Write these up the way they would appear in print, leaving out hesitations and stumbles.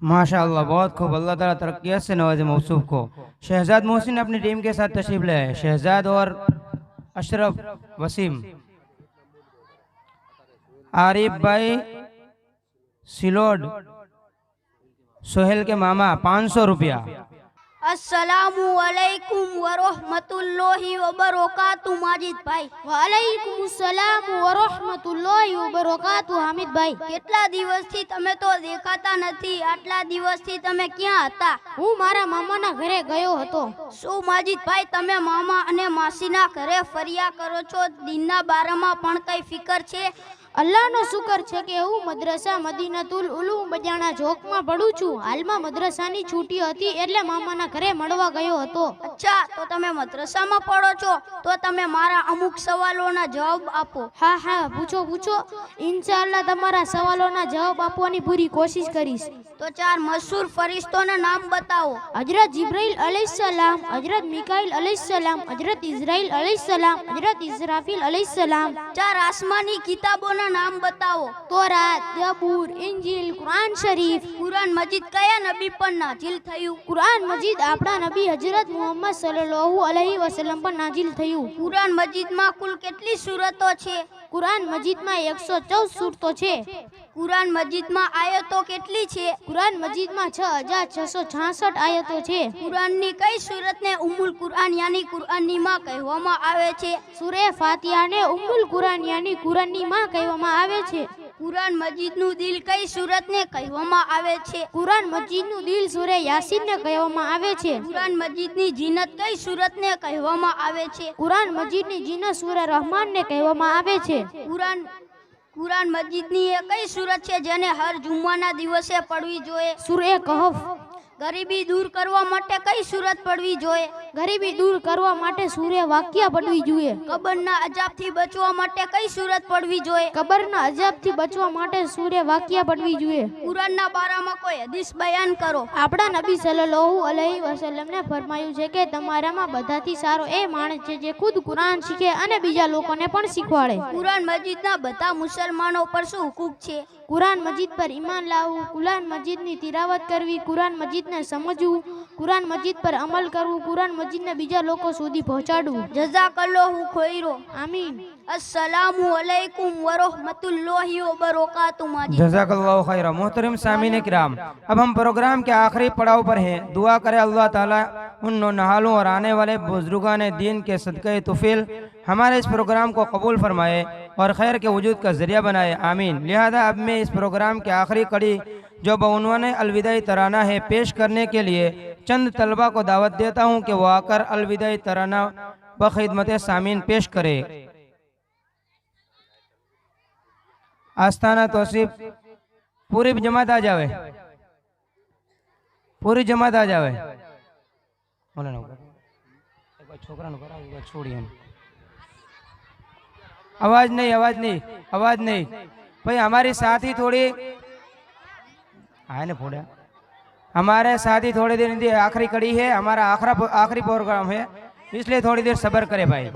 माशाअल्लाह, बहुत खूब। अल्लाह ताला तरक्कियत से नवाजे मौसूफ को। शहजाद मोहसिन अपनी टीम के साथ तशरीफ ले आए। शहजाद और अशरफ, वसीम, आरिफ भाई, सिलोड, सोहेल के मामा 500 रुपया। अस्सलामु अलैकुम वरहमतुल्लाहि वबरकातुहू माजिद भाई। वालेकुम अस्सलाम वरहमतुल्लाहि वबरकातुहू हामिद भाई। કેટલા દિવસથી તમે તો દેખાતા નથી? આટલા દિવસથી તમે ક્યાં હતા? હું મારા મામાના ઘરે ગયો હતો। શું માજીદ ભાઈ, તમે મામા અને માસીના ઘરે ફર્યા કરો છો? દીનના બારામાં પણ કઈ ફિકર છે? અલ્લાહનો શુકર છે કે હું મદ્રસા મદીનાતુલ ઉલૂમ બજાણા ચોકમાં ભણું છું। હાલમાં મદ્રસાની છૂટી હતી એટલે મામાના ઘરે મળવા ગયો હતો। અચ્છા, તો તમે મદ્રસામાં પઢો છો? તો તમે મારા અમુક સવાલોના જવાબ આપો। હા હા, પૂછો પૂછો। ઇન્શાઅલ્લાહ તમારા સવાલોના જવાબ આપવાની પૂરી કોશિશ કરીશ। તો ચાર મશહૂર ફરિશ્તોના નામ બતાવો। હજરત जिब्राइल अलैहिस्सलाम, हजरत मिकाइल अलैहिस्सलाम, हजरत इस्राइल अलैहिस्सलाम, हजरत इसराफिल अलैहिस्सलाम। चार आसमानी किताबोना नाम बताओ। तौरात, जबूर, इंजील, कुरान शरीफ। कुरान मजीद कया नबी पर नाजिल थयुं? कुरान मजीद आपણા નબી હજરત મુહમ્મદ સલ્લલ્લાહુ અલૈહિ વસલ્લમ પર નાઝિલ થયું। कुरान मजीद में कुल કેટલી सूरतो छे? कुरान मजीद में 114 सूरतो छे। कुरान मजीद में आयतो કેટલી छे? कुरान मजीद में 6666 आयतो छे। कुरान नी कई सूरत ने उम्मुल कुरान यानी कुरान नी मां कહેવામાં આવે છે? सूरे फातिहा ने उम्मुल कुरान यानी कुरान नी मां कહેવામાં આવે છે। कुरान मजीद नु दिल कई सूरत ने कહેવામાં આવે છે? कुरान मजीद नु दिल सूरे यासीन ने कહેવામાં આવે છે। कुरान मजीद नी जीनत कई सूरत ने कહેવામાં આવે છે? कुरान मजीद नी जीनत सूरे रहमान ने कહેવામાં આવે છે। कुरान मजीद नी ए कई सूरत छे जेने हर जुम्माना दिवसे पढ़वी जोए? सूरे कहफ। गरीबी दूर करवा माटे कई सूरत पढ़वी जोए? गरीबी दूर करवा माटे सूर्य वाक्या पढ़वी जोए। कबरना अजाब थी बचवा माटे कई सूरत पढ़वी जोए? कबरना अजाब थी बचवा माटे सूर्य वाक्या पढ़वी जोए। कुरानना बारामां कोई हदीस बयान करो। आपड़ा नबी सल्लल्लाहु अलैहि वसल्लम ने फरमाયું છે કે તમારામાં બધાથી સારો એ માણસ છે જે ખુદ કુરાન શીખે અને બીજા લોકોને પણ શીખવાડે। कुरान मजीदना બધા મુસલમાનો પર શું હુકમ છે? कुरान मजीद पर ईमान लावવું, कुरान मजीद ની तिलावत करवी, कुरान मजीद ने समझવું, कुरान मजीद पर अमल करવું, कुरान मजीद ने बीजा लोको સુધી પહોંચાડવું। જઝાકલ્લાહુ ખૈરો। आमीन। अस्सलामु अलैकुम वरहमतुल्लाहि वबरकातुहू माजिद। जज़ाकल्लाहु खैरा। मोहतरम सामीन किराम, अब हम प्रोग्राम के आखिरी पड़ाव पर हैं। दुआ करें अल्लाह ताला उन नौनहालों और आने वाले बुजुर्गान दीन के सदक़े तुफील हमारे इस प्रोग्राम को कबूल फरमाए और खैर के वजूद का जरिया बनाए। आमीन। लिहाजा अब मैं इस प्रोग्राम की आखिरी कड़ी जो बउनवाने अलविदाई तराना है पेश करने के लिए चंद तलबा को दावत देता हूँ कि वो आकर अलविदाई तराना बखिदमत सामीन पेश करे। आस्थाना तौसीफ पूरी जमात आ जावे, पूरी जमात आ जावे। छोकरा छोड़िए, आवाज नहीं, आवाज नहीं, आवाज नहीं भाई। हमारी साथी थोड़ी आए ना फोड़ा, हमारे साथी थोड़ी देर आखिरी कड़ी है, हमारा आखिरी प्रोग्राम है, इसलिए थोड़ी देर सब्र करे भाई।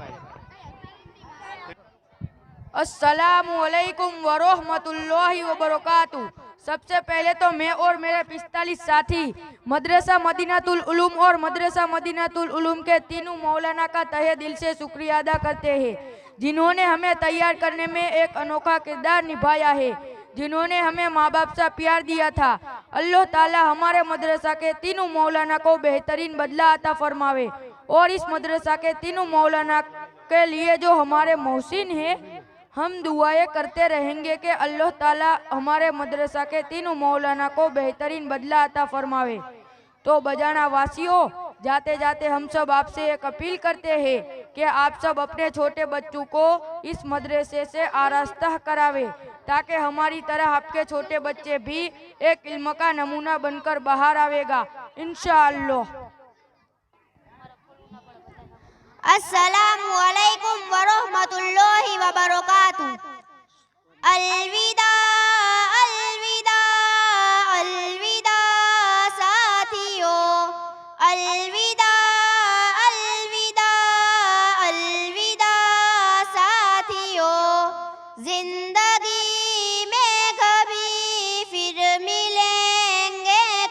अस्सलामु अलैकुम वरहमतुल्लाहि वबरकातुहू। सबसे पहले तो मैं और मेरे 45 साथी मदरसा मदीनातुल उलूम और मदरसा मदीनातुल उलूम के तीनों मौलाना का तहे दिल से शुक्रिया अदा करते हैं, जिन्होंने हमें तैयार करने में एक अनोखा किरदार निभाया है, जिन्होंने हमें माँ बाप से प्यार दिया था। अल्लाह ताला हमारे मदरसा के तीनों मौलाना को बेहतरीन बदला अता फरमावे और इस मदरसा के तीनों मौलाना के लिए जो हमारे मोहसिन हैं, हम दुआएं करते रहेंगे कि अल्लाह ताला हमारे मदरसा के तीनों मौलाना को बेहतरीन बदला अता फरमावे। तो बजाना वासियों, जाते जाते हम सब आपसे एक अपील करते हैं कि आप सब अपने छोटे बच्चों को इस मदरसे से आरास्ता करावे, ताकि हमारी तरह आपके छोटे बच्चे भी एक इल्म का नमूना बनकर बाहर आवेगा इंशाअल्लाह। अस्सलामु अलैकुम वरहमतुल्लाहि वबरकातुहू। अलविदा अलविदा अलविदा साथियों, अलविदा अलविदा अलविदा साथियों। जिंदगी में कभी फिर मिलेंगे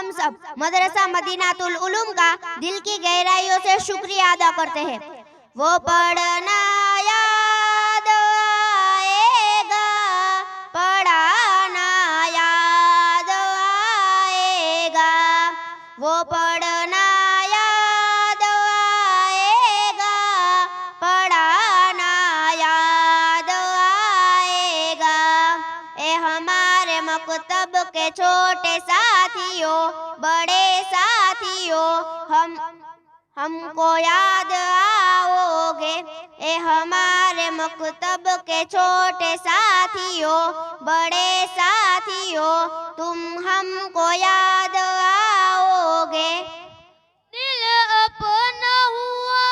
हम सब मदरसा मदीनातुल उलूम का दिल की गहराइयों से शुक्रिया अदा करते हैं। वो पढ़ना याद आएगा, पढ़ाना याद आएगा, वो पढ़ना याद आएगा, पढ़ाना याद आएगा। ए हमारे मकतब के छोटे साथियों, बड़े साथियों, हमको याद आओगे। ए हमारे मकतब के छोटे साथियों, बड़े साथियों, तुम हमको याद आओगे। दिल अपना हुआ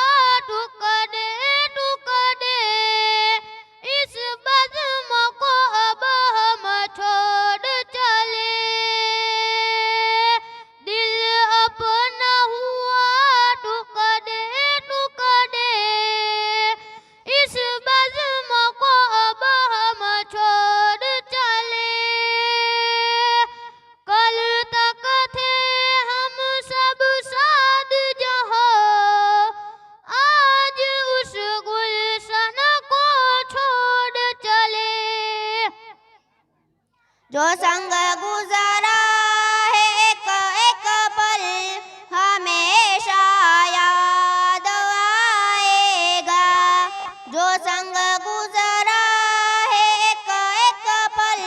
टुकड़े टुकड़े, इस बज़्म को अब हम छोड़ चले। दिल अपना हुआ टुकड़े टुकड़े, इस बज़्म को अब हम छोड़ चले। कल तक थे हम सब साथ जहाँ, आज उस गुलशन को छोड़ चले। जो संग गुजरा है एक एक पल, हमेशा याद आएगा। जो संग गुजरा है एक एक पल,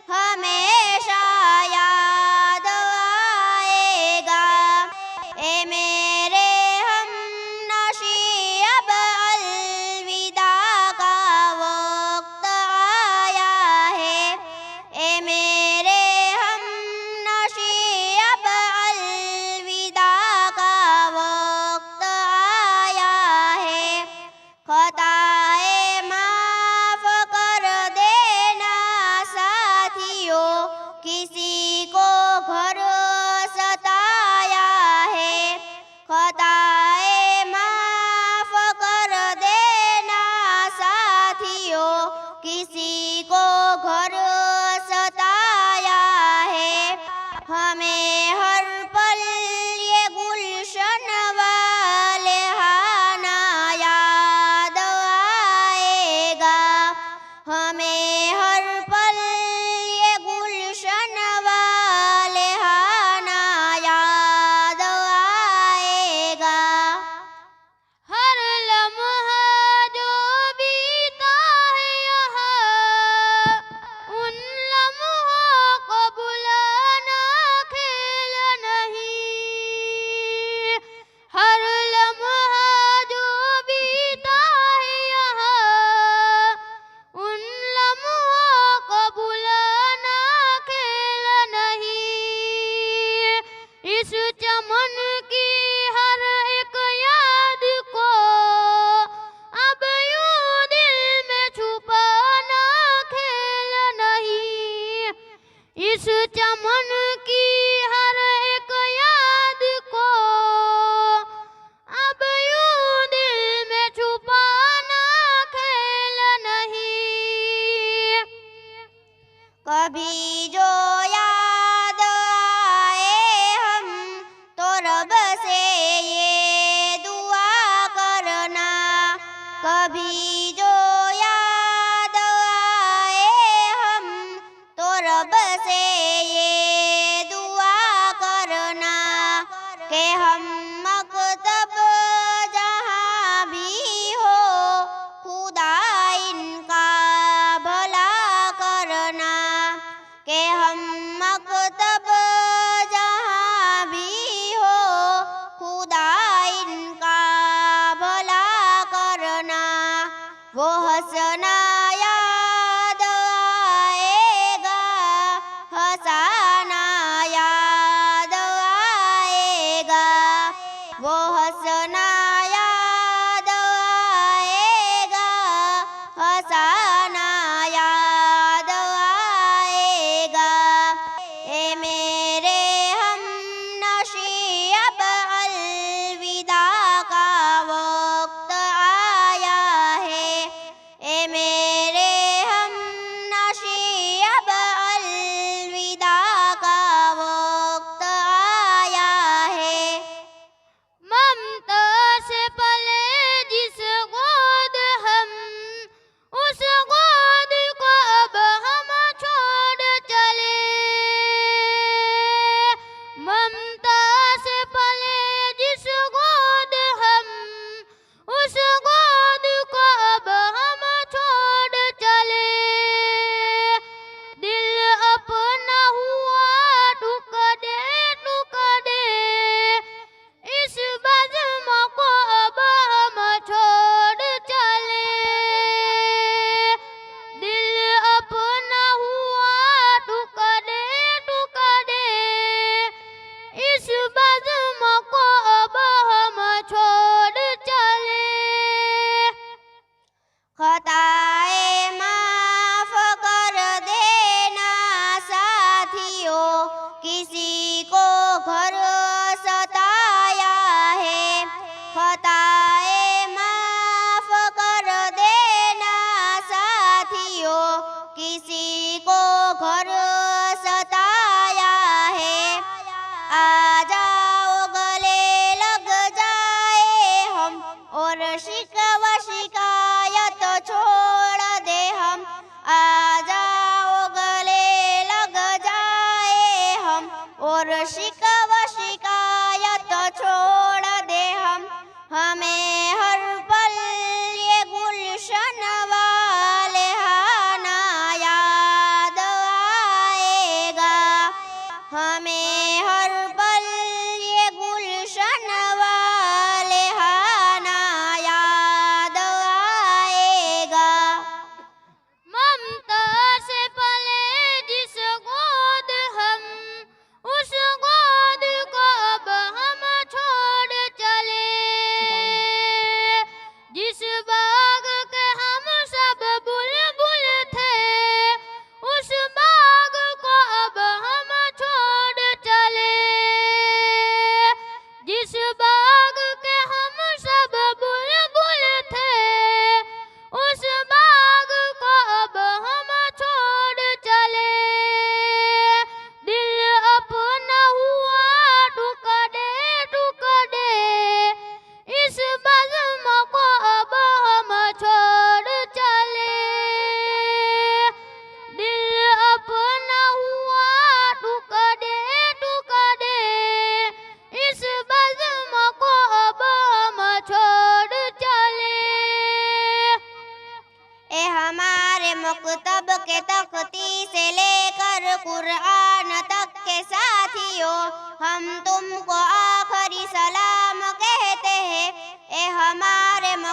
हमेशा याद आएगा। ए मेरे हम नशी अब अलविदा का वक्त आया है। ए मेरे हम नशी अब अलविदा का वक्त आया है। खताए माफ कर देना साथियों, किसी को घर सताया है। खताए माफ कर देना साथियों, किसी को घर सताया है। हमें हर पल ये गुलशन वाले हाना याद आएगा। हमें हर पल ये गुलशन वाले हाना याद आएगा। हर लम्हा जो बीता है यहाँ, उन लम्हों को बुलाना खेल नहीं। हर लम्हा जो बीता है यहाँ, उन लम्हों को बुलाना खेल नहीं। इस चमन की हर एक याद को अब यूं दिल में छुपाना खेल नहीं। इस चमन की हर एक याद को अब यूं दिल में छुपाना खेल नहीं। कभी जो याद आए हम तो रब से ये दुआ करना। कभी जो याद आए हम तो रब से ये दुआ करना कि हम मकतब जहाँ भी हो, खुदा इनका भला करना। कि हम मकतब जहाँ भी हो, खुदा इनका भला करना। वो हंसना याद आएगा, हंसाना याद आएगा। वो हंसना याद आएगा, हंसाना याद आएगा। ए मेरे हम नशी अब अलविदा का वक्त आया है। ए मेरे हम नशी अब अलविदा का वक्त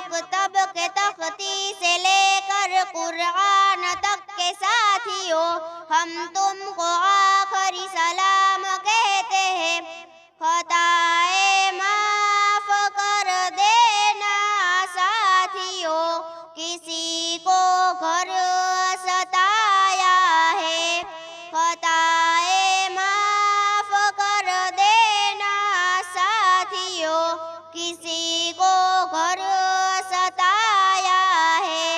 मकतब के तख्ती से लेकर कुरान तक के साथियों, हम तुमको आखिरी सलाम कहते हैं। खताए माफ कर देना साथियों, किसी को घर सताया है। खताए माफ कर देना साथियों, किसी को घर सताया है।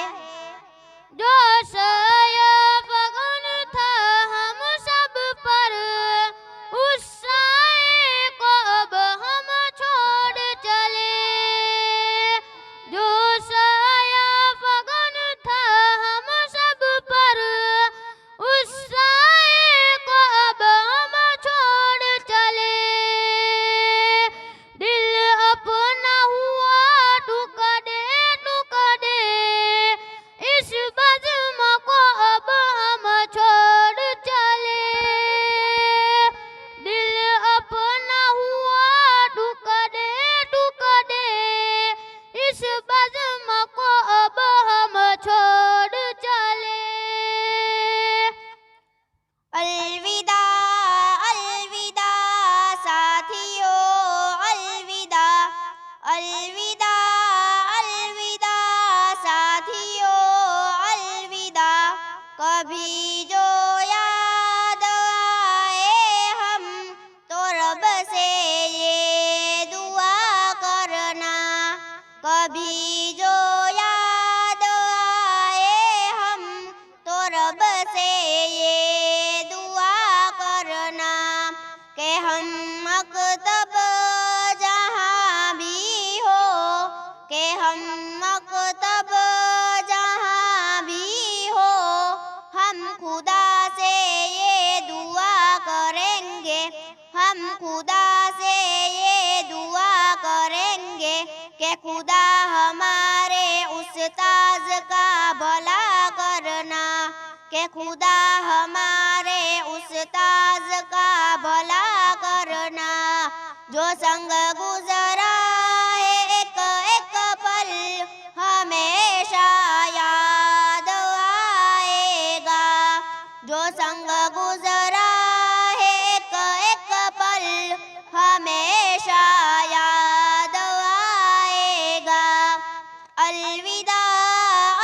जो सैफ गन था हम सब पर, उस साए को अब हम छोड़ चले। जो सैफ गन था हम सब पर, उस साए को अब हम छोड़ चले। दिल अपना हुआ टुकड़े टुकड़े, इस बज़्म को अब हम छोड़ चले। दिल अपना हुआ टुकड़े टुकड़े, इस बज़्म को अब हम छोड़ चले। अलविदा अलविदा साथियों, अलविदा अलविदा अलविदा साथियों, अलविदा। कभी जो याद आए हम तो रब से ये दुआ करना। कभी जो याद आए हम तो रब से ये दुआ करना कि हम मकतब जहाँ भी हो, कि हम मकतब जहाँ भी हो, हम खुदा से ये दुआ करेंगे। हम खुदा से ये दुआ करेंगे कि खुदा हमारे उस्ताद का भला करना, कि खुदा हमारे उस्ताद का भला करना। जो संग गुजरा है एक एक पल हमेशा याद आएगा। जो संग गुजरा है एक एक पल हमेशा याद आएगा। अलविदा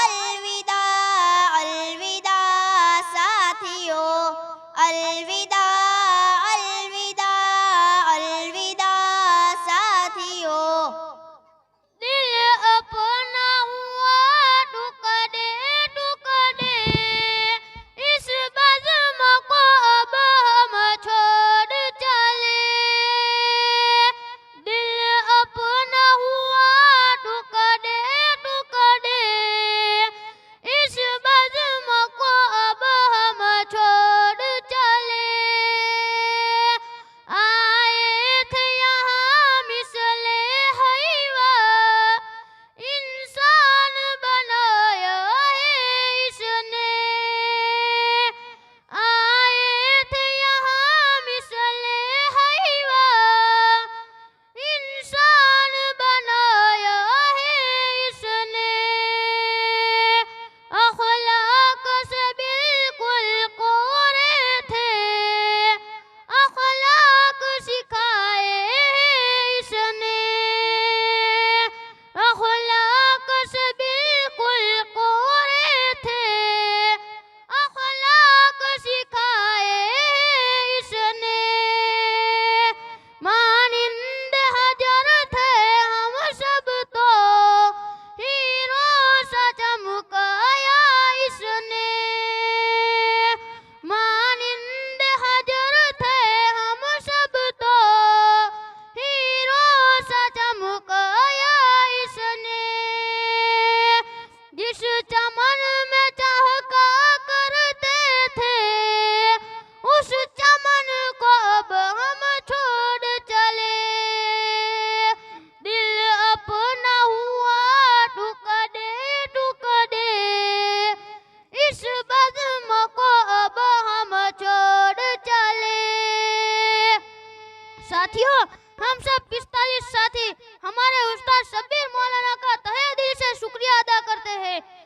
अलविदा अलविदा साथियों, अलविदा अलविदा अलविदा साथियों।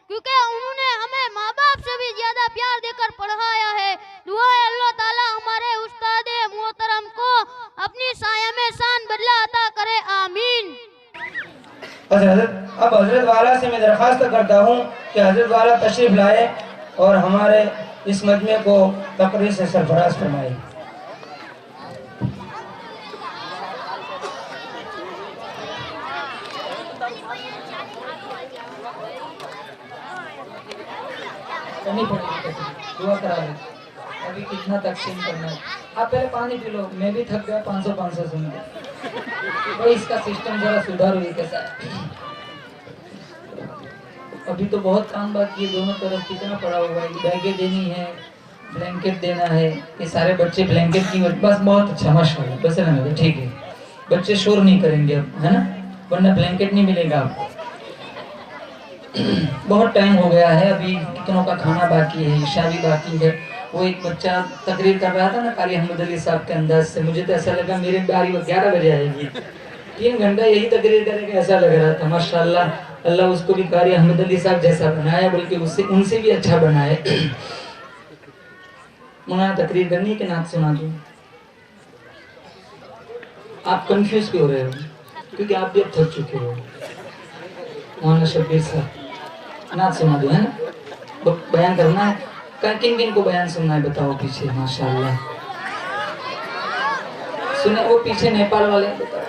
क्योंकि उन्होंने हमें माँ बाप से भी ज्यादा प्यार देकर पढ़ाया है। दुआ है अल्लाह ताला हमारे उस्ताद मोहतरम को अपनी साया में शान बदला अता करे, आमीन। हजरत अब हजरत वाला से मैं दरख्वास्त करता हूँ कि हजरत वाला तशरीफ लाए और हमारे इस मजमे को तकरीर से सरफराज फरमाए। दुआ करा लो। अभी कितना तकसीम करना है? आप पहले पानी पी लो, मैं भी थक गया 500 सुन के। भाई इसका सिस्टम जरा सुधारो ये कैसा है? अभी तो बहुत काम बाकी है, दोनों तरफ कितना पड़ा हुआ है। बैगें देनी है, ब्लैंकेट देना है। ये सारे बच्चे ब्लैंकेट की बस बहुत अच्छा माशाल्लाह, बस है ना, ठीक है। बच्चे शोर नहीं करेंगे अब, है ना, वरना ब्लैंकेट नहीं मिलेगा आपको। बहुत टाइम हो गया है, अभी कितनों का खाना बाकी है, ईशा भी बाकी है। वो एक बच्चा तकरीर कर रहा था ना कारी अहमद अली साहब के अंदाज से, मुझे तो ऐसा लगा मेरी बारी 11 बजे आएगी, 3 घंटा यही तकरीर करेगा ऐसा लग रहा था। माशाल्लाह, अल्लाह उसको भी कारी अहमद अली साहब जैसा बनाया, बल्कि उससे उनसे भी अच्छा बनाए। मुना तकरीर करनी कि नात सुना दूं? आप कंफ्यूज क्यों हो रहे हो? क्योंकि आप भी अब थक चुके हो। मौलाना शब्बीर साहब नात सुना दो, है ना? बयान करना है, किन किन को बयान सुनना है बताओ पीछे। माशाल्लाह, सुने वो पीछे नेपाल वाले बताओ।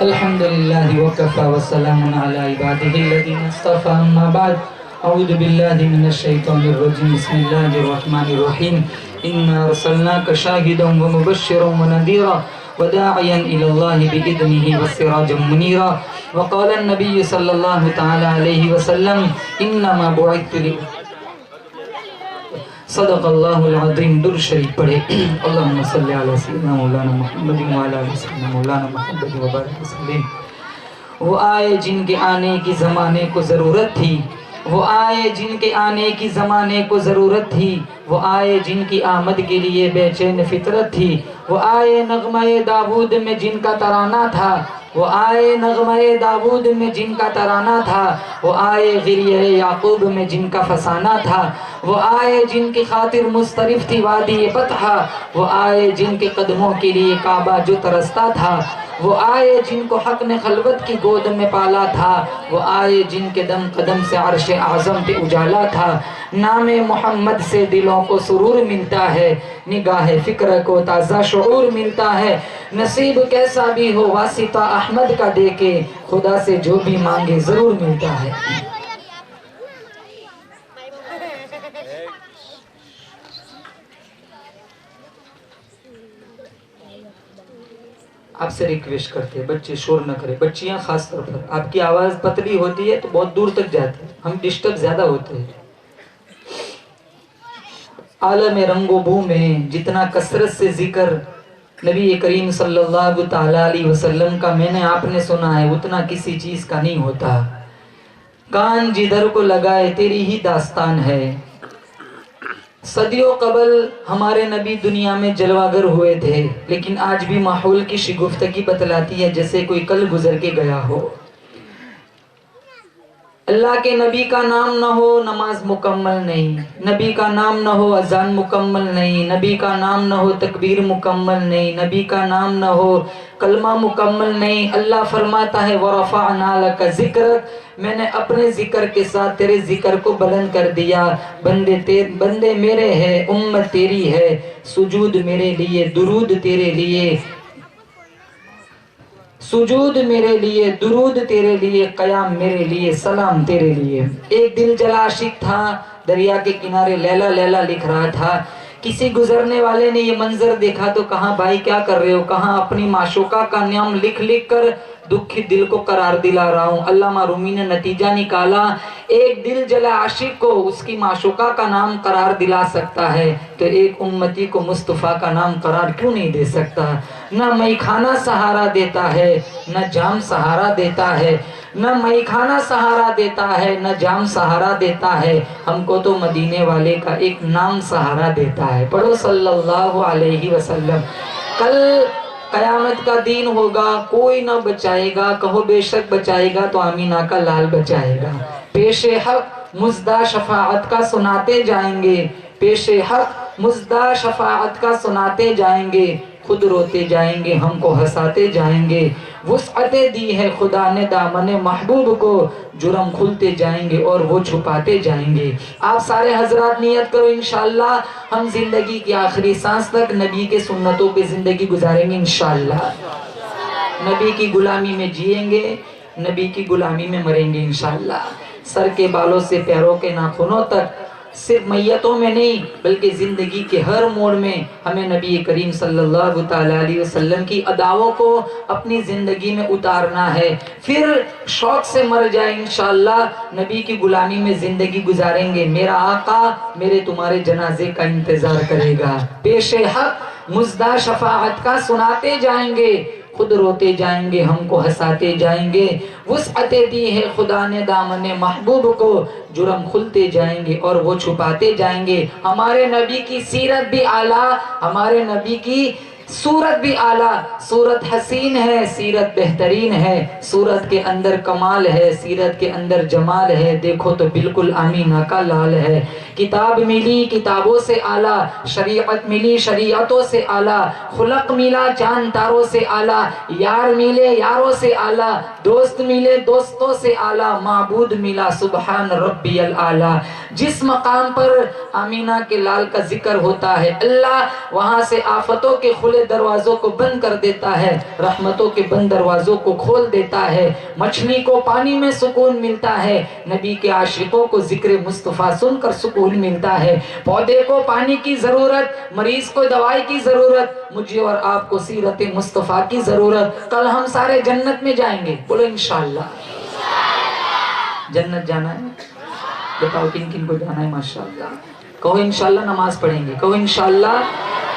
अल्हम्दुलिल्लाह वकफा वस्सलामुन अला इबादिही अल्लज़ीना इस्तफ़ा, अम्मा बाद, अऊज़ु बिल्लाहि मिनश शैतानिर रजीम, बिस्मिल्लाहिर रहमानिर रहीम। इन्ना अरसलनाका शाहिदन व मुबश्शिरन व नज़ीरा व दाइयन इलल्लाहि बिइज़निही व सिराजम मुनीरा। व क़ाला नबी सल्लल्लाहु तआला अलैहि वसल्लम इन्नमा बुइतु सदक़ल्लाहुल अज़ीम। दुरूद शरीफ पढ़े। अल्लाहुम्मा सल्लि अला सय्यिदिना मौलाना मुहम्मदिन व अला आलि सय्यिदिना मौलाना मुहम्मद व बारिक वसल्लिम। वो आए जिनके आने की ज़माने को ज़रूरत थी, वो आए जिनके आने की ज़माने को ज़रूरत थी, वो आए जिनकी आमद के लिए बेचैन फितरत थी, वो आए नग़्मा-ए दाऊद में जिनका तराना था, वो आए नग़्मा-ए दाऊद में जिनका तराना था, वो आए गिरिया याकूब में जिनका फसाना था, वो आए जिनकी खातिर मुस्तरिफ थी वादी बतहा, वो आए जिनके कदमों के लिए काबा जो तरसता था, वो आए जिनको हक ने खलवत की गोद में पाला था, वो आए जिनके दम कदम से अर्श आज़म पे उजाला था। नामे मोहम्मद से दिलों को सुरूर मिलता है, निगाह फिक्र को ताज़ा शऊर मिलता है। नसीब कैसा भी हो वासिता अहमद का देके, खुदा से जो भी मांगे ज़रूर मिलता है। आपसे रिक्वेस्ट करते हैं बच्चे शोर न करें, बच्चियां खास तौर पर। आपकी आवाज पतली होती है तो बहुत दूर तक जाती है, हम डिस्टर्ब ज्यादा होते हैं। आलम रंगो बू में जितना कसरत से जिक्र नबी करीम सल्लल्लाहु ताला अलैहि वसल्लम का मैंने आपने सुना है, उतना किसी चीज का नहीं होता। कान जिधर को लगाए तेरी ही दास्तान है। सदियों कबल हमारे नबी दुनिया में जलवागर हुए थे, लेकिन आज भी माहौल की शिगुफ्तगी बतलाती है जैसे कोई कल गुजर के गया हो। अल्लाह के नबी का नाम न हो नमाज मुकम्मल नहीं, नबी का नाम न हो अजान मुकम्मल नहीं, नबी का नाम न हो तकबीर मुकम्मल नहीं, नबी का नाम न हो कलमा मुकम्मल नहीं। अल्लाह फरमाता है वरफ़अना लका ज़िक्रक, मैंने अपने जिक्र के साथ तेरे जिक्र को बुलंद कर दिया। बंदे मेरे हैं, उम्मत तेरी है, सुजूद मेरे लिए, दुरूद तेरे लिए, सुजूद मेरे लिए, दुरूद तेरे लिए, कयाम मेरे लिए, सलाम तेरे लिए। एक दिल जला आशिक था, दरिया के किनारे लैला लैला लिख रहा था। किसी गुजरने वाले ने ये मंजर देखा तो कहा भाई क्या कर रहे हो? कहा अपनी माशूका का नाम लिख लिख कर दुखी दिल को करार दिला रहा हूँ। अल्लामा रूमी ने नतीजा निकाला, एक दिल जला आशिक को उसकी माशूका का नाम करार दिला सकता है तो एक उम्मती को मुस्तफ़ा का नाम करार क्यों नहीं दे सकता? न मैखाना सहारा देता है, न जाम सहारा देता है, न मैखाना सहारा देता है, न जाम सहारा देता है, हमको तो मदीने वाले का एक नाम सहारा देता है। पढ़ो सल्लल्लाहु अलैहि वसल्लम। कयामत का दिन होगा, कोई ना बचाएगा। कहो बेशक बचाएगा तो आमीना का लाल बचाएगा। पेशे हक मुजदा शफाअत का सुनाते जाएंगे, पेशे हक मुजदा शफाअत का सुनाते जाएंगे। खुद रोते जाएंगे, हमको हंसाते जाएंगे। वुसअते दी है खुदा ने दामने महबूब को, जुर्म खुलते जाएंगे और वो छुपाते जाएंगे। आप सारे हजरात नियत करो, इंशाअल्लाह हम जिंदगी की आखिरी सांस तक नबी के सुन्नतों पे जिंदगी गुजारेंगे। इंशाअल्लाह नबी की गुलामी में जिएंगे, नबी की गुलामी में मरेंगे। इंशाअल्लाह सर के बालों से पैरों के नाखूनों तक, सिर्फ मैयतों में नहीं बल्कि जिंदगी के हर मोड़ में हमें नबी करीम सल्लल्लाहु ताला अलैहि वसल्लम की अदाओं को अपनी जिंदगी में उतारना है। फिर शौक से मर जाए इंशाअल्लाह, नबी की गुलामी में जिंदगी गुजारेंगे। मेरा आका मेरे तुम्हारे जनाजे का इंतजार करेगा। पेशे हक मुजदा शफाअत का सुनाते जाएंगे, खुद रोते जाएंगे, हमको हंसाते जाएंगे। वुसअते दी है खुदा ने दामने महबूब को, जुर्म खुलते जाएंगे और वो छुपाते जाएंगे। हमारे नबी की सीरत भी आला, हमारे नबी की सूरत भी आला। सूरत हसीन है, सीरत बेहतरीन है, सूरत के अंदर कमाल है, सीरत के अंदर जमाल है। देखो तो बिल्कुल आमीना का लाल है। किताब मिली किताबों से आला, शरीयत मिली शरीयतों से आला, खुलक मिला चांद तारों से आला, यार मिले यारों से आला, दोस्त मिले दोस्तों से आला, माबूद मिला सुबहान रब्बियल आला। जिस मकाम पर आमीना के लाल का जिक्र होता है, अल्लाह वहां से आफतों के खुले दरवाजों को बंद कर देता है, रहमतों के बंद दरवाजों को खोल देता है। मछली को पानी में सुकून मिलता है, नबी के आशिकों को जिक्र मुस्तफा सुनकर सुकून मिलता है। पौधे को पानी की जरूरत, मरीज को दवाई की जरूरत, मुझे और आपको सीरत मुस्तफा की जरूरत। कल हम सारे जन्नत में जाएंगे, बोलो इंशाअल्लाह। जन्नत जाना है, बताओ किन किन को जाना है? माशाअल्लाह कहो इंशाअल्लाह। नमाज पढ़ेंगे, कहो इंशाअल्लाह।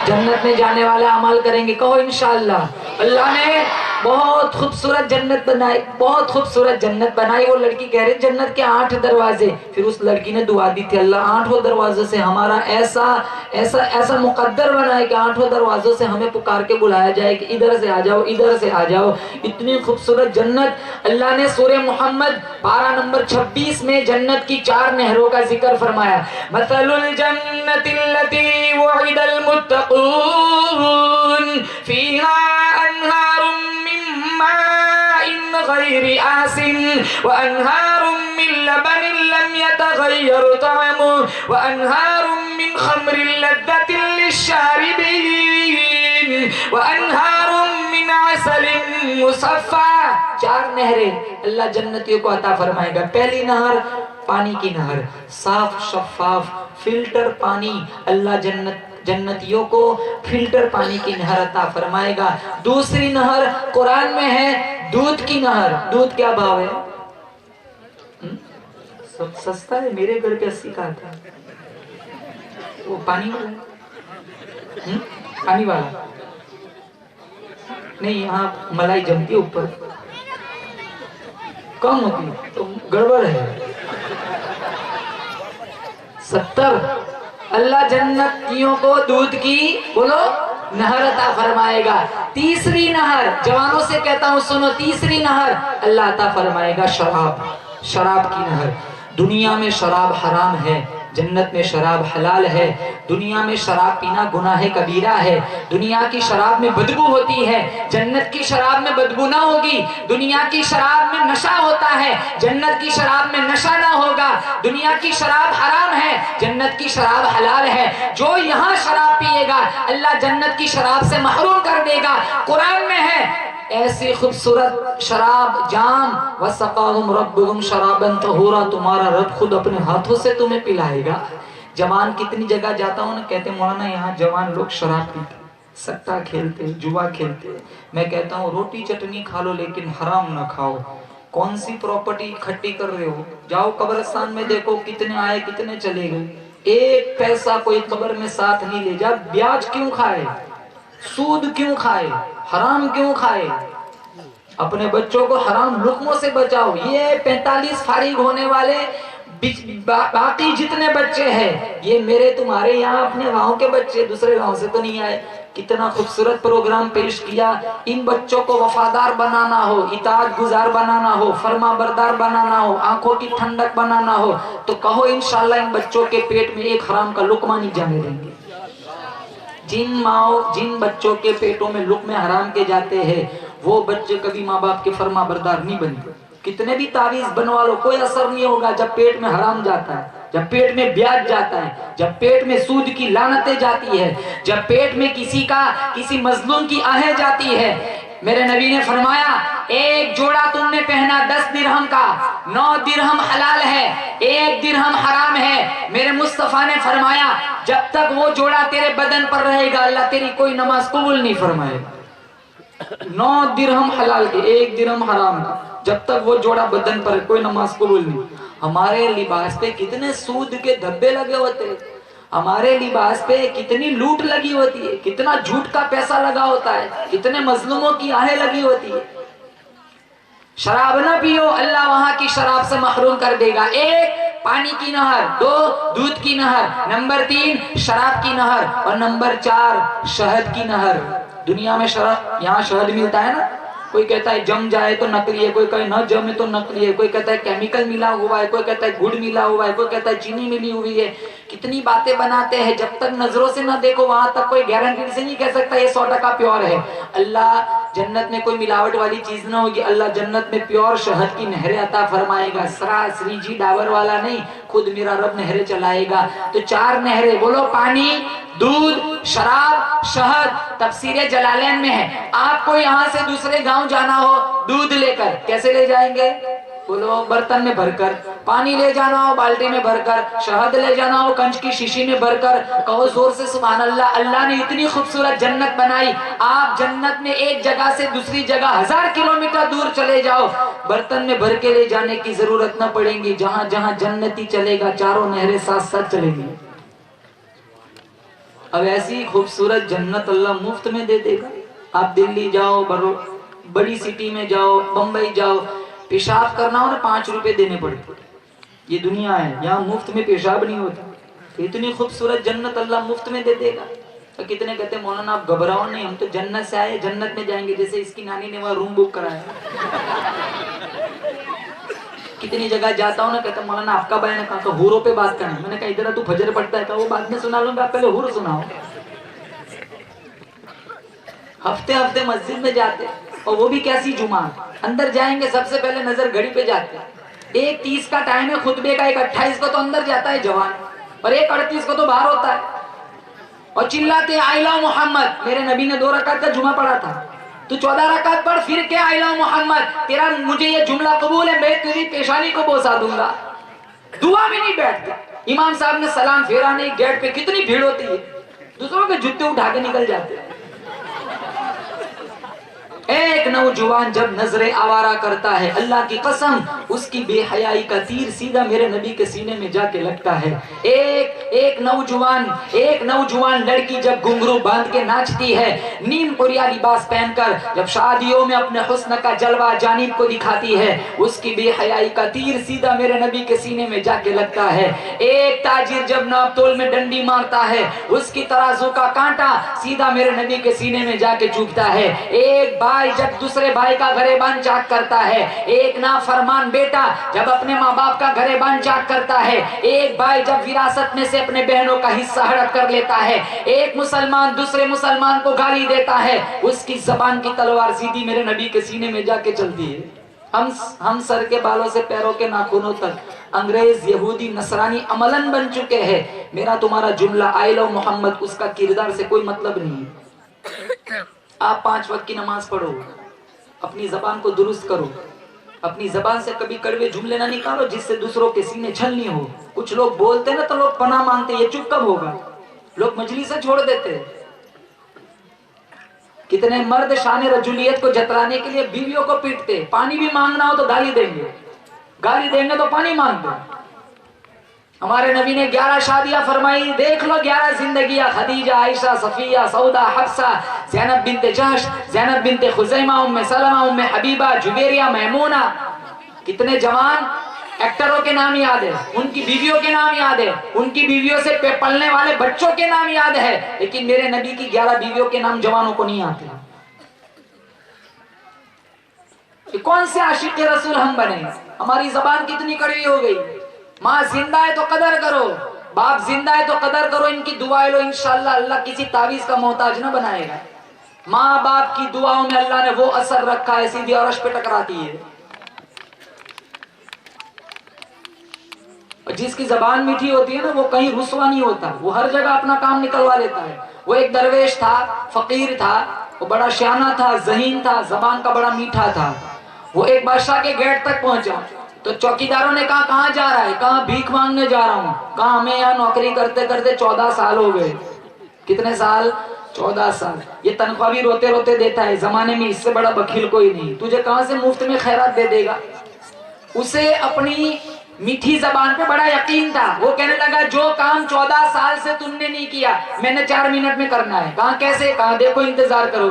जन्नत में जाने वाले अमल करेंगे, कहो इंशाअल्लाह। अल्लाह ने बहुत खूबसूरत जन्नत बनाई, बहुत खूबसूरत जन्नत बनाई। वो लड़की कह रही जन्नत के 8 दरवाजे। फिर उस लड़की ने दुआ दी थी, अल्लाह 8 दरवाजों से हमारा ऐसा ऐसा ऐसा मुकद्दर बनाए कि 8 दरवाजों से हमें पुकार के बुलाया जाए कि इधर से आ जाओ, इधर से आ जाओ। इतनी खूबसूरत जन्नत। अल्लाह ने सूरह मोहम्मद पारा नंबर 26 में जन्नत की 4 नहरों का जिक्र फरमाया। मसलुल जन्नतिल्लती वुइदल मुत्तक़ून फीहा अन्हारुम मिम्माइन गैरि आसिन व अन्हारुम मिन लबनिन लम यतगय्यर तअमुहु व अन्हारुम मिन खम्रिन लज़्ज़तिन लिश्शारिबीन व अन्हारुम मिन असलिन मुसफ़्फ़ा। 4 नहरें अल्लाह जन्नतियों को अता फरमाएगा। पहली नहर पानी की नहर, साफ शफाफ फिल्टर पानी। अल्लाह जन्नतियों को फिल्टर पानी की नहर अता फरमाएगा। दूसरी नहर कुरान में है, दूध की नहर। दूध क्या भाव है? सब सस्ता है। मेरे घर पे 80 का आता है। वो पानी वाला, पानी वाला नहीं, यहाँ मलाई जमती है, ऊपर कम होती है तो गड़बड़ है। 70। अल्लाह जन्नतियों को दूध की बोलो नहर अता फरमाएगा। तीसरी नहर, जवानों से कहता हूँ सुनो, तीसरी नहर अल्लाह अता फरमाएगा शराब, शराब की नहर। दुनिया में शराब हराम है, जन्नत में शराब हलाल है। दुनिया में शराब पीना गुनाह कबीरा है। दुनिया की शराब में बदबू होती है, जन्नत की शराब में बदबू ना होगी। दुनिया की शराब में नशा होता है, जन्नत की शराब में नशा ना होगा। दुनिया की शराब हराम है, जन्नत की शराब हलाल है। जो यहाँ शराब पिएगा अल्लाह जन्नत की शराब से महरूम कर देगा। कुरान में है ऐसी खूबसूरत शराब, जाम वसक़ाहुम रब्बुहुम शराबन तहूरा, तुम्हारा रब खुद अपने हाथों से तुम्हें पिलाएगा। जवान कितनी जगह जाता हूँ ना, कहते मौलाना यहाँ जवान लोग शराब पीते, सट्टा खेलते, जुआ खेलते। मैं कहता हूँ रोटी चटनी खा लो लेकिन हराम ना खाओ। कौन सी प्रॉपर्टी इकट्ठी कर रहे हो? जाओ कब्रिस्तान में देखो कितने आए कितने चले गए। एक पैसा कोई कब्र में साथ नहीं ले जा। ब्याज क्यों खाए, सूद क्यों खाए, हराम क्यों खाए? अपने बच्चों को हराम लुक्मों से बचाओ। ये 45 फारिग होने वाले बाकी जितने बच्चे हैं ये मेरे तुम्हारे यहाँ अपने गांव के बच्चे, दूसरे गांव से तो नहीं आए। कितना खूबसूरत प्रोग्राम पेश किया। इन बच्चों को वफादार बनाना हो, इताअत गुजार बनाना हो, फरमा बरदार बनाना हो, आंखों की ठंडक बनाना हो, तो कहो इंशाल्लाह इन बच्चों के पेट में एक हराम का लुकमा नहीं जाने देंगे। जिन बच्चों के पेटों में लुकमे हराम के जाते हैं वो बच्चे कभी माँ बाप के फरमा बरदार नहीं बनते। कितने भी तावीज बनवा लो कोई असर नहीं होगा जब पेट में हराम जाता है, जब पेट में ब्याज जाता है, जब पेट में सूद की लानतें जाती है, जब पेट में किसी मजलूम की आहें जाती है। मेरे नबी ने फरमाया एक जोड़ा तुमने पहना 10 दिरहम का, 9 दिरहम हलाल है, 1 दिरहम हराम है। मेरे मुस्तफा ने फरमाया जब तक वो जोड़ा तेरे बदन पर रहेगा अल्लाह तेरी कोई नमाज कबूल नहीं फरमाएगा। 9 दिरहम हलाल के, 1 दिरहम हराम का, जब तक वो जोड़ा बदन पर कोई नमाज कबूल नहीं। हमारे लिबास पे कितने सूद के धब्बे लगे होते हैं, हमारे लिबास पे कितनी लूट लगी होती है, कितना झूठ का पैसा लगा होता है, कितने मजलूमों की आहें लगी होती है। शराब ना पियो, अल्लाह वहां की शराब से महरूम कर देगा। 1 पानी की नहर, 2 दूध की नहर, नंबर 3 शराब की नहर और नंबर 4 शहद की नहर। दुनिया में शराब, यहाँ शहद मिलता है ना, कोई कहता है जम जाए तो नकली है, कोई कहे न जमे तो नकली है, कोई कहता है केमिकल मिला हुआ है, कोई कहता है गुड़ मिला हुआ है, कोई कहता है चीनी मिली हुई है। कितनी बातें बनाते हैं, जब तक नजरों से ना देखो वहां तक कोई गारंटी से नहीं कह सकता ये 100% प्योर है। अल्लाह जन्नत में कोई मिलावट वाली चीज ना होगी, अल्लाह जन्नत में प्योर शहद की नहरें अता फरमाएगा। श्रीजी डाबर वाला नहीं, खुद मेरा रब नहरें चलाएगा। तो 4 नहरें बोलो, पानी, दूध, शराब, शहद। तफसीरे जलालैन में है। आपको यहाँ से दूसरे गांव जाना हो दूध लेकर, कैसे ले जाएंगे? बोलो, बर्तन में भरकर। पानी ले जाना हो बाल्टी में भरकर, शहद ले जाना हो कंच की शीशी में भरकर। कहो जोर से सुभान अल्लाह। अल्लाह ने इतनी खूबसूरत जन्नत बनाई, आप जन्नत में एक जगह से दूसरी जगह 1000 किलोमीटर दूर चले जाओ, बर्तन में भर के ले जाने की जरूरत न पड़ेगी। जहां जहां जन्नती चलेगा चारों नहरें साथ साथ चलेंगी। अब ऐसी खूबसूरत जन्नत अल्लाह मुफ्त में दे देगा। आप दिल्ली जाओ, बड़ी सिटी में जाओ, बंबई जाओ, पेशाब करना हो ना 5 रुपए देने पड़ते। ये दुनिया है, यहाँ मुफ्त में पेशाब नहीं होता। तो इतनी खूबसूरत जन्नत अल्लाह मुफ्त में दे देगा। तो कितने कहते मौलाना आप घबराओ नहीं, हम तो जन्नत से आए, जन्नत में जाएंगे। जैसे इसकी नानी ने वहाँ रूम बुक कराया। कितनी जगह जाता हूँ ना, कहता मौलाना आपका बयान है, कहा हुरों पे बात करना। मैंने कहा इधर तू फजर पढ़ता है, वो बाद में सुना लूंगा, पहले हुर सुनाओ। हफ्ते हफ्ते मस्जिद में जाते, और वो भी कैसी जुमा, अंदर जाएंगे सबसे पहले नजर घड़ी पे जाते। 1:30 का टाइम है खुतबे का, 1:28 को तो अंदर जाता है जवान, और 1:38 को तो बाहर होता है, और चिल्लाते आइला मोहम्मद। मेरे नबी ने 2 रकात का जुमा पढ़ा था, तू 14 रकात पढ़, फिर क्या आइला मोहम्मद, तेरा मुझे ये जुमला कबूल है, मैं तेरी पेशानी को बोसा दूंगा। दुआ में नहीं बैठते। इमाम साहब ने सलाम फेरा नहीं, गेट पे कितनी भीड़ होती है, दूसरों के जूते उठा के निकल जाते। एक नौजवान जब नजरे आवारा करता है, अल्लाह की कसम उसकी बेहयाई का तीर सीधा मेरे नबी के सीने में जाके लगता है। एक नौजवान लड़की जब घुंघरू बांध के नाचती है, नीम पुरिया लिबास पहनकर, जब शादियों में अपने हुस्न का जलवा जानिब को दिखाती है, उसकी बेहयाई का तीर सीधा मेरे नबी के सीने में जाके लगता है। एक ताजिर जब नापतोल में डंडी मारता है, उसकी तराजू का कांटा सीधा मेरे नबी के सीने में जाके चुभता है। एक भाई जब दूसरे भाई का गरेबान चाक करता है, एक नाफरमान बेटा जब अपने माँ बाप का गरेबान चाक करता है, एक भाई जब विरासत में से अपने बहनों का हिस्सा हड़प कर लेता है, एक मुसलमान दूसरे मुसलमान को गाली देता है, उसकी जबान की तलवार सीधी मेरे नबी के सीने में जाके चलती है। हम सर के बालों से पैरों के नाखूनों तक अंग्रेज, यहूदी, नसरानी अमलन बन चुके हैं। मेरा तुम्हारा जुमला आई लव मोहम्मद, उसका किरदार से कोई मतलब नहीं है। आप 5 वक्त की नमाज पढ़ो, अपनी जबान को दुरुस्त करो, अपनी जबान से कभी कड़वे जुमले ना निकालो जिससे दूसरों के सीने छलनी हो। कुछ लोग बोलते ना तो लोग पनाह मांगते, ये चुप कब होगा, लोग मजलिस से छोड़ देते। कितने मर्द शान रजुलियत को जतलाने के लिए बीवियों को पीटते, पानी भी मांगना हो तो गाली देंगे तो पानी मांगते। हमारे नबी ने 11 शादियां फरमाई, देख लो 11 जिंदगियां, खदीजा, आयशा, सफिया, सौदा, हफ्सा, ज़ैनब बिन्ते जहश, ज़ैनब बिन्ते खुज़ैमा, उम्मे सलमा, उम्मे हबीबा, जुबैरिया, मैमूना। कितने जवान एक्टरों के नाम याद है, उनकी बीवियों के नाम याद है, उनकी बीवियों से पलने वाले बच्चों के नाम याद है, लेकिन मेरे नबी की 11 बीवियों के नाम जवानों को नहीं आते। कौन से आशिक रसूल हम बने? हमारी जबान कितनी कड़वी हो गई। माँ जिंदा है तो कदर करो, बाप जिंदा है तो कदर करो, इनकी दुआएं लो, इंशाअल्लाह अल्लाह किसी तावीज का मोहताज ना बनाएगा। माँ बाप की दुआओं में अल्लाह ने वो असर रखा है, सीधी अरश पे टकराती है। और जिसकी जबान मीठी होती है ना, वो कहीं रुसवा नहीं होता, वो हर जगह अपना काम निकलवा लेता है। वो एक दरवेश था, फकीर था, वो बड़ा शाना था, ज़हीन था, जबान का बड़ा मीठा था। वो एक बादशाह के गेट तक पहुंचा तो चौकीदारों ने कहा कहाँ जा रहा है? कहा भीख मांगने जा रहा हूँ। कहा हमें यहाँ नौकरी करते करते 14 साल हो गए। कितने साल? 14 साल। ये तनख्वाह भी रोते रोते देता है, जमाने में इससे बड़ा बखील कोई नहीं। तुझे कहां से मुफ्त में खैरात दे देगा? उसे अपनी मीठी जबान पे बड़ा यकीन था। वो कहने लगा जो काम 14 साल से तुमने नहीं किया, मैंने 4 मिनट में करना है। कहा कैसे? कहा देखो इंतजार करो।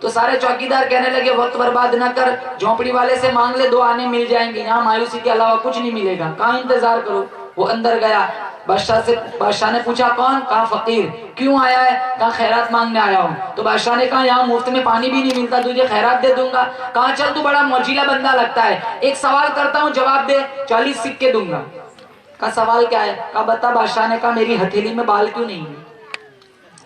तो सारे चौकीदार कहने लगे वक्त बर्बाद न कर, झोंपड़ी वाले से मांग ले, 2 आने मिल जाएंगे, यहाँ मायूसी के अलावा कुछ नहीं मिलेगा। कहा इंतजार करो। वो अंदर गया, बादशाह ने पूछा कौन? कहा फकीर। क्यों आया है? कहा खैरात मांगने आया हूँ। तो बादशाह ने कहा यहाँ मुफ्त में पानी भी नहीं मिलता, तुझे खैरात दे दूंगा। कहा चल तू बड़ा मौजीला बंदा लगता है, एक सवाल करता हूँ जवाब दे, 40 सिक्के दूंगा। कहा सवाल क्या है? कहा बता। बादशाह ने कहा मेरी हथेली में बाल क्यों नहीं है?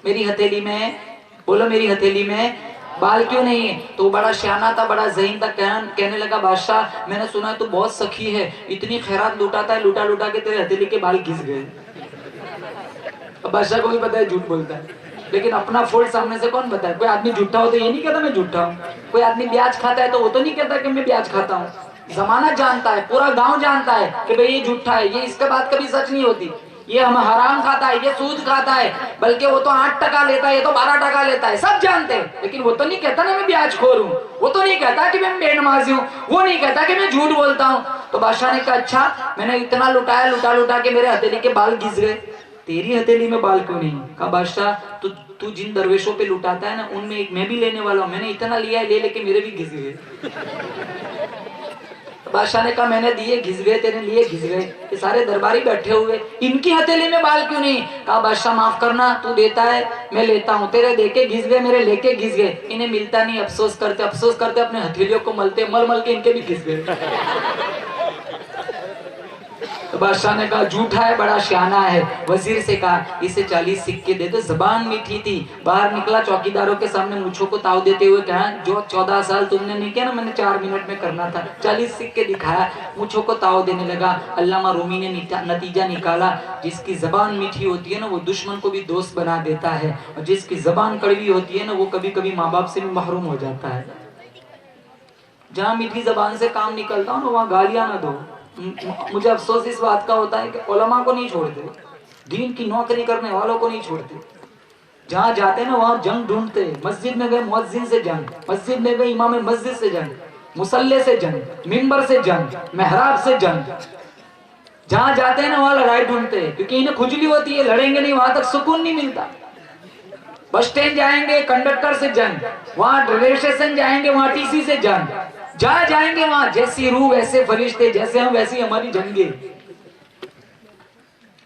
मेरी हथेली में, बोलो मेरी हथेली में बाल क्यों नहीं है? तो बड़ा शाना था, बड़ा ज़हीन था, कहने लगा बादशाह मैंने सुना तू बहुत सखी है, इतनी खैरात लुटाता है, लुटा लुटा के तेरे हथेली के बाल घिस गए। अब बादशाह को भी पता है झूठ बोलता है, लेकिन अपना फॉल्ट सामने से कौन बताए? कोई आदमी झूठा हो तो ये नहीं कहता मैं झूठा हूँ, कोई आदमी ब्याज खाता है तो वो तो नहीं कहता कि मैं ब्याज खाता हूँ। जमाना जानता है, पूरा गाँव जानता है कि भाई ये झूठा है, ये इसके बात कभी सच नहीं होती, ये हम हराम खाता है, ये सूद खाता है, बल्कि वो तो 8% लेता है, ये तो 12% लेता है, सब जानते हैं। लेकिन वो तो नहीं कहता ना मैं ब्याजखोर हूँ, वो तो नहीं कहता कि मैं बेनमाजी हूँ, वो नहीं कहता कि मैं झूठ बोलता हूँ। तो बादशाह ने कहा अच्छा मैंने इतना लुटाया, लुटा लुटा के मेरे हथेली के बाल घिस गए, तेरी हथेली में बाल क्यों नहीं? कहा बादशाह तू जिन दरवेशों पे लुटाता है ना, उनमें एक मैं भी लेने वाला हूँ, मैंने इतना लिया है, ले लेके मेरे भी घिस गए। बादशाह ने कहा मैंने दिए घिस गए, तेरे लिए घिस गए। ये सारे दरबारी बैठे हुए, इनकी हथेली में बाल क्यों नहीं? कहा बादशाह माफ करना, तू देता है मैं लेता हूँ, तेरे देके घिस गए, मेरे लेके घिस गए, इन्हें मिलता नहीं, अफसोस करते अपने हथेलियों को मलते, मल मल के इनके भी घिस गए। तो बादशाह ने कहा झूठा है, बड़ा शाना है। वजीर से कहा इसे 40 सिक्के दे दो। जबान मीठी थी, बाहर निकला, चौकीदारों के सामने मुझों को ताव देते हुए कहा जो 14 साल तुमने नहीं किया ना, मैंने 4 मिनट में करना था। 40 सिक्के दिखाया, मुझों को ताव देने लगा। अल्लामा रूमी ने नतीजा निकाला, जिसकी जबान मीठी होती है ना वो दुश्मन को भी दोस्त बना देता है, और जिसकी जबान कड़वी होती है ना वो कभी कभी माँ बाप से भी महरूम हो जाता है। जहाँ मीठी जबान से काम निकलता हो ना वहाँ गालियां ना दो। मुझे अफसोस इस बात का होता है कि उलमा को नहीं छोड़ते, दीन की नौकरी करने वालों को नहीं छोड़ते। जहाँ जाते ना वहाँ जंग ढूंढते। मस्जिद में गए मुअज्जिन से जंग, मस्जिद में गए इमाम मस्जिद से जंग, मुसल्ले से जंग, मिंबर से जंग, मेहराब से जंग। जहाँ जाते हैं ना वहाँ लड़ाई ढूंढते, क्योंकि इन्हें खुजली होती है, लड़ेंगे नहीं वहां तक सुकून नहीं मिलता। बस स्टैंड जाएंगे कंडक्टर से जंग, वहाँ रेलवे स्टेशन जाएंगे वहाँ टीसी से जंग, जहाँ जाएंगे वहां जैसी रूह वैसे फरिश्ते, जैसे हम वैसी हमारी जंगे।